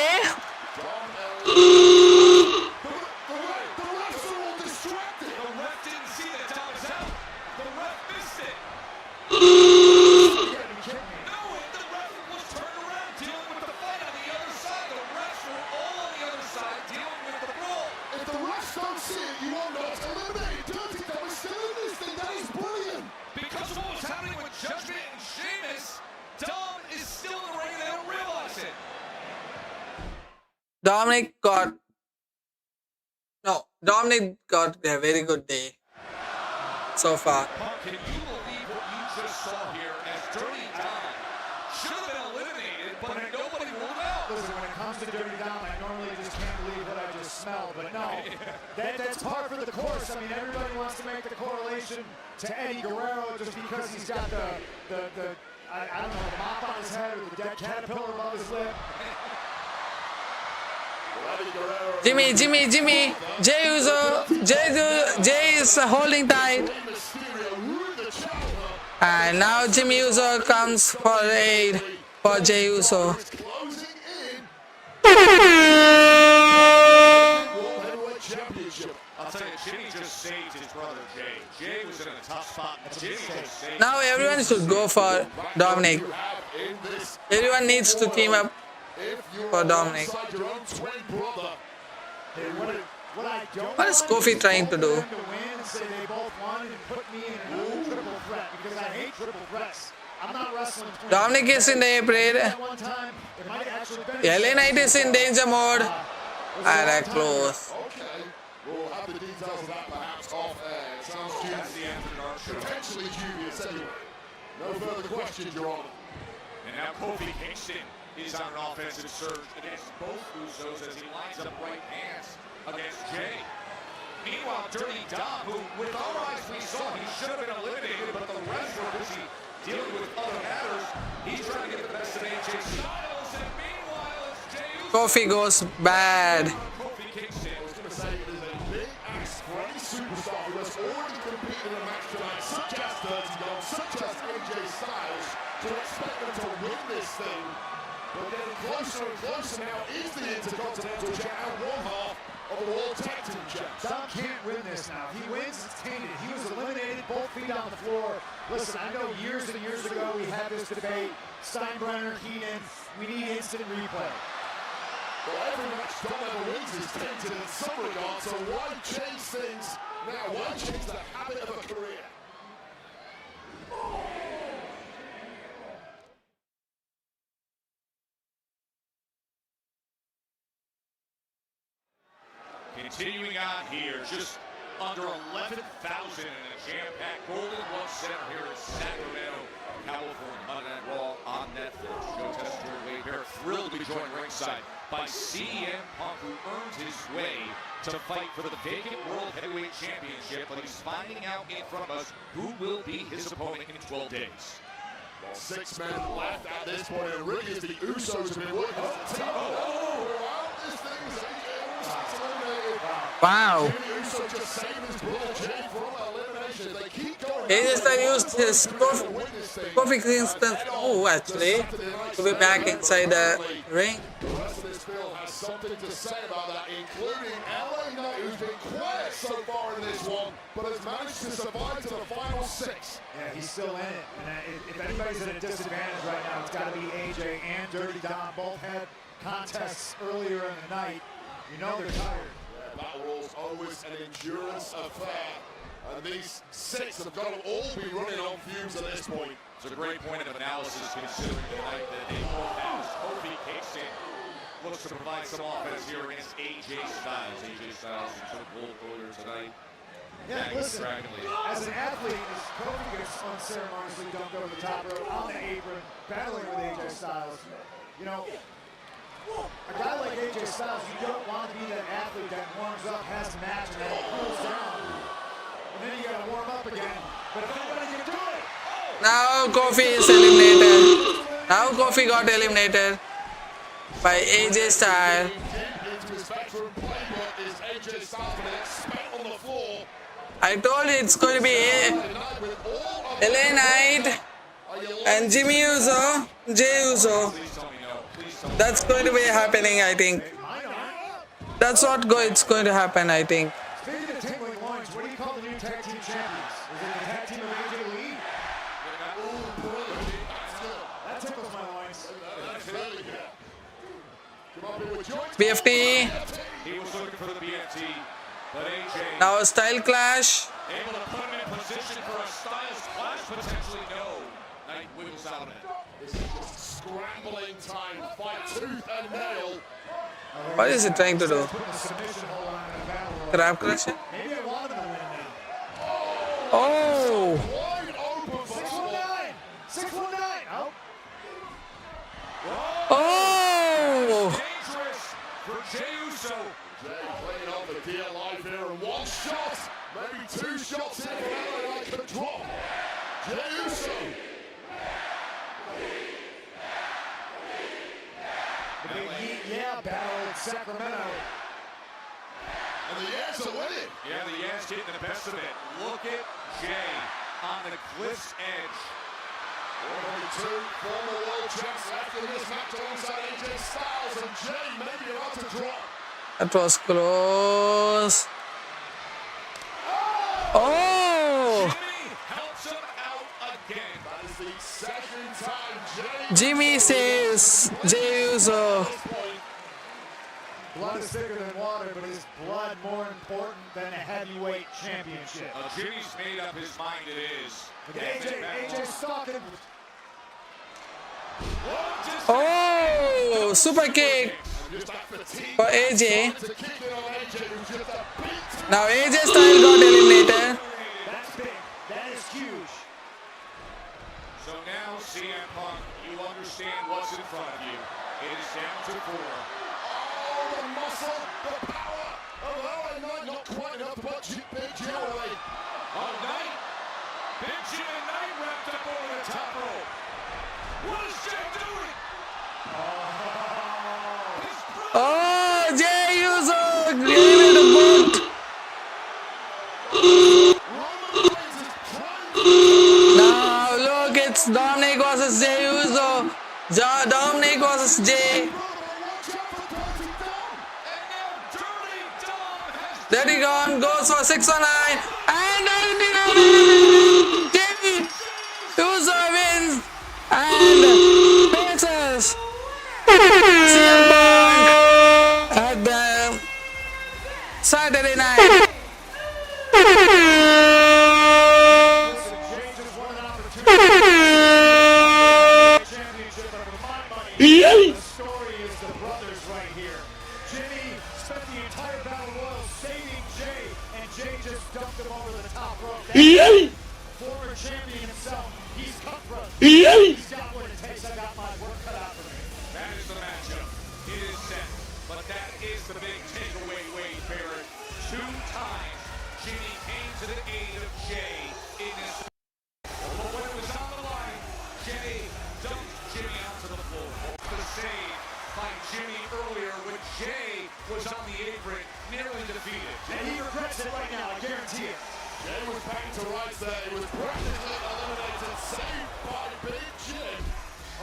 Dominic got a very good day so far. Can you believe what you just saw here as Dirty Dom should have been eliminated, but nobody ruled out? Listen, when it comes to Dirty Dom, I normally just can't believe what I just smelled, but no, that's par for the course. I mean, everybody wants to make the correlation to Eddie Guerrero just because he's got the I don't know, the mop on his head or the dead caterpillar above his lip. Jimmy, Jey Uso, Jey is holding tight. And now Jimmy Uso comes for aid for Jey Uso. I'll tell you, Jimmy just saved his brother Jay. Jay was in a tough spot. Jimmy just saved. Now everyone should go for Dominic. Everyone needs to team up for Dominic. What I don't What is want Kofi trying to both do? of them to win and say they both won and put me in a triple threat because I hate triple threats. I'm not wrestling twins. Dominic is in the apron. At one time, it might actually benefit. LA Knight is in danger mode. And that close. Okay, we'll have the details of that perhaps off air. It sounds dubious. Potentially dubious anyway. No further questions, Your Honor. And now Kofi Kingston is on an offensive surge against both Usos as he lines up right hands against Jay. Meanwhile, Dirty Dom, who with our eyes we saw he should have been eliminated, but the refs were busy dealing with other matters. He's trying to get the best of AJ Styles, and meanwhile, it's Jey Uso. Kofi goes bad. Kofi Kingston. I was going to say it is a big ask for any superstar who has already competed in a match tonight, such as Dirty Dom, such as AJ Styles, to expect them to win this thing. But getting closer and closer now is the Intercontinental Champ and one half of the World Tag Team Champs. Dom can't win this now. If he wins, it's tainted. He was eliminated, both feet on the floor. Listen, I know years and years ago we had this debate. Steinbrenner, Heenan, we need instant replay. Well, every match Dom ever wins is tainted in some regard, so why change things now? Why change the habit of a career? Continuing on here, just under 11,000 in a jam-packed Golden One Center here in Sacramento, California. Monday Night Raw on Netflix. Joe Tester and Wade Barrett thrilled to be joined ringside by CM Punk, who earned his way to fight for the vacant World Heavyweight Championship, but he's finding out in front of us who will be his opponent in 12 days. Well, 6 men left at this point, and really as the Usos have been working on the team. Throughout this thing, eliminated. Wow. Jimmy Uso just saved his brother Jay from elimination. They keep going. AJ Styles used his Kofi Kingston, actually, to be back inside the ring. The rest of this field has something to say about that, including LA Knight, who's been quiet so far in this one, but has managed to survive to the final 6. Yeah, he's still in it. And if anybody's at a disadvantage right now, it's got to be AJ and Dirty Dom. Both had contests earlier in the night. You know they're tired. Yeah, Battle Royal's always an endurance affair. And these 6 have got to all be running on fumes at this point. It's a great point of analysis considering tonight that they both have. Kofi Kingston looks to provide some offense here against AJ Styles. AJ Styles took gold earlier tonight. Yeah, listen, as an athlete, as Kofi gets unceremoniously dumped over the top rope on the apron, battling with AJ Styles, you know, a guy like AJ Styles, you don't want to be that athlete that warms up, has a match, and then cools down. And then you got to warm up again. But if anybody can do it, Now Kofi is eliminated. Now Kofi got eliminated by AJ Styles. Into his veteran playbook is AJ Styles, but expect on the floor. I told you it's going to be LA Knight and Jimmy Uso, Jey Uso. That's going to be happening, I think. That's what it's going to happen, I think. speaking of tingling loins, what do you call the new tag team champions? Is it the tag team of AJ Lee? That tickles my loins. BFT. He was looking for the BFT, but AJ Now a style clash. able to put him in position for a Styles clash, potentially no. Knight wiggles out of it. This is just scrambling time, fight tooth and nail. What is he trying to do? Crab crusher? Maybe I want him to win now. Oh! Wide open for 619! 619! Oh. Oh! Dangerous for Jey Uso. Jay playing on the deal live here, and 1 shot, maybe 2 shots here for LA Knight could drop. Jey Uso. The big Heat, yeah, battle in Sacramento. And the Yanks are winning. Yeah, the Yanks getting the best of it. Look at Jay on the cliff's edge. Only 2 former world champs left in this match alongside AJ Styles, and Jay may be about to drop. That was close. Oh! Jimmy helps him out again. That is the second time Jay Jimmy says Jey Uso. Blood is thicker than water, but is blood more important than a heavyweight championship? Jimmy's made up his mind it is. Look at AJ stalking. Oh, super kick for AJ. Now AJ Styles got eliminated. That's big. That is huge. So now, CM Punk, you understand what's in front of you. It is down to 4. Oh, the muscle, the power of LA Knight, not quite enough, but Big Jim away. Oh, Knight. Big Jim and Knight wrapped up over the top rope. What is Jay doing? Oh, Jey Uso gave it a boot. Now look, it's Dominic versus Jey Uso. Dominic versus Jey. Dirty Dom goes for 619 and Jey Uso wins and faces CM Punk at the Saturday night. The story is the brothers right here. Jimmy spent the entire Battle Royal saving Jay, and Jay just dumped him over the top rope. Former champion himself, he's cutthroat. He's got what it takes. I got my work cut out for me. That is the matchup. It is set. But that is the big takeaway, Wade Barrett. 2 times Jimmy came to the aid of Jay in this. But when it was on the line, Jay dumped Jimmy onto the floor. The save by Jimmy earlier when Jay was on the apron, nearly defeated. And he regrets it right now, I guarantee it. Jay was back to rights there. He was practically eliminated, saved by Big Jim.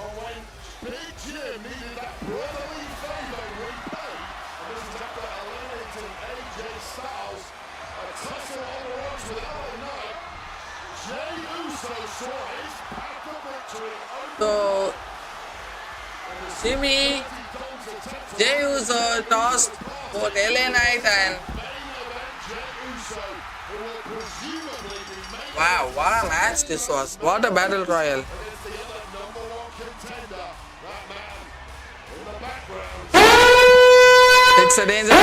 Oh, when Big Jim needed that brotherly favor repaid. And this is after eliminating AJ Styles. A tussle on the ropes with LA Knight. Jey Uso saw his path to victory. So Jimmy, Jey Uso tossed both LA Knight and wow, what a match this was. What a battle royal. It's a danger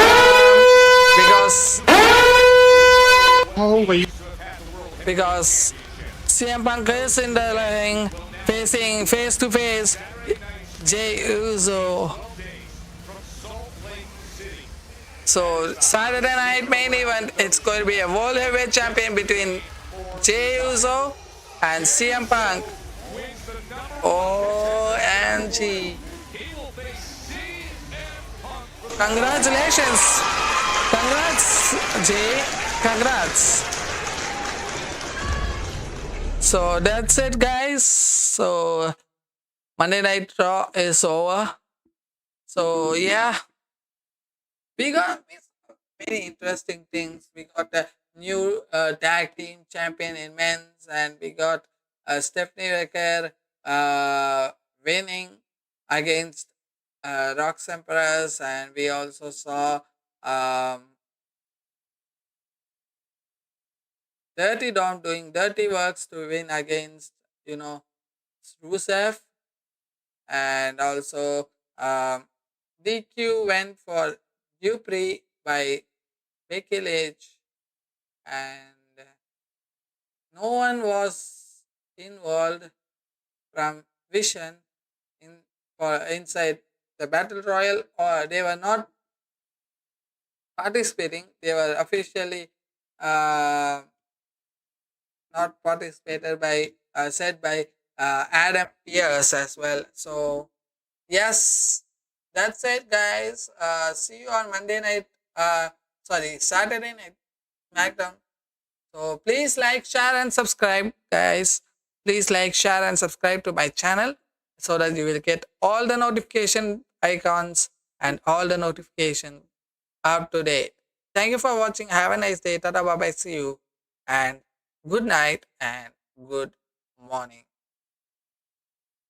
because CM Punk is in the ring facing face to face Jey Uso. So Saturday night main event, it's going to be a World Heavyweight Champion between Jey Uso and CM Punk. OMG. Congratulations. Congrats, Jay. Congrats. So that's it, guys. So Monday Night Raw is over. So yeah, we got many interesting things. We got a new tag team champion in men's, and we got Stephanie Ricker winning against Rox Empress, and we also saw Dirty Dom doing dirty works to win against, Rusev, and also DQ went for Dupree by Becky Lynch, and no one was involved from Vision inside the Battle Royal, or they were not participating. They were officially not participated by said by Adam Pearce as well. So yes, that's it, guys. See you on Saturday night SmackDown. So please like, share, and subscribe, guys. Please like, share, and subscribe to my channel so that you will get all the notification icons and all the notification up to date. Thank you for watching. Have a nice day. Tata, bye bye. See you, and good night and good morning.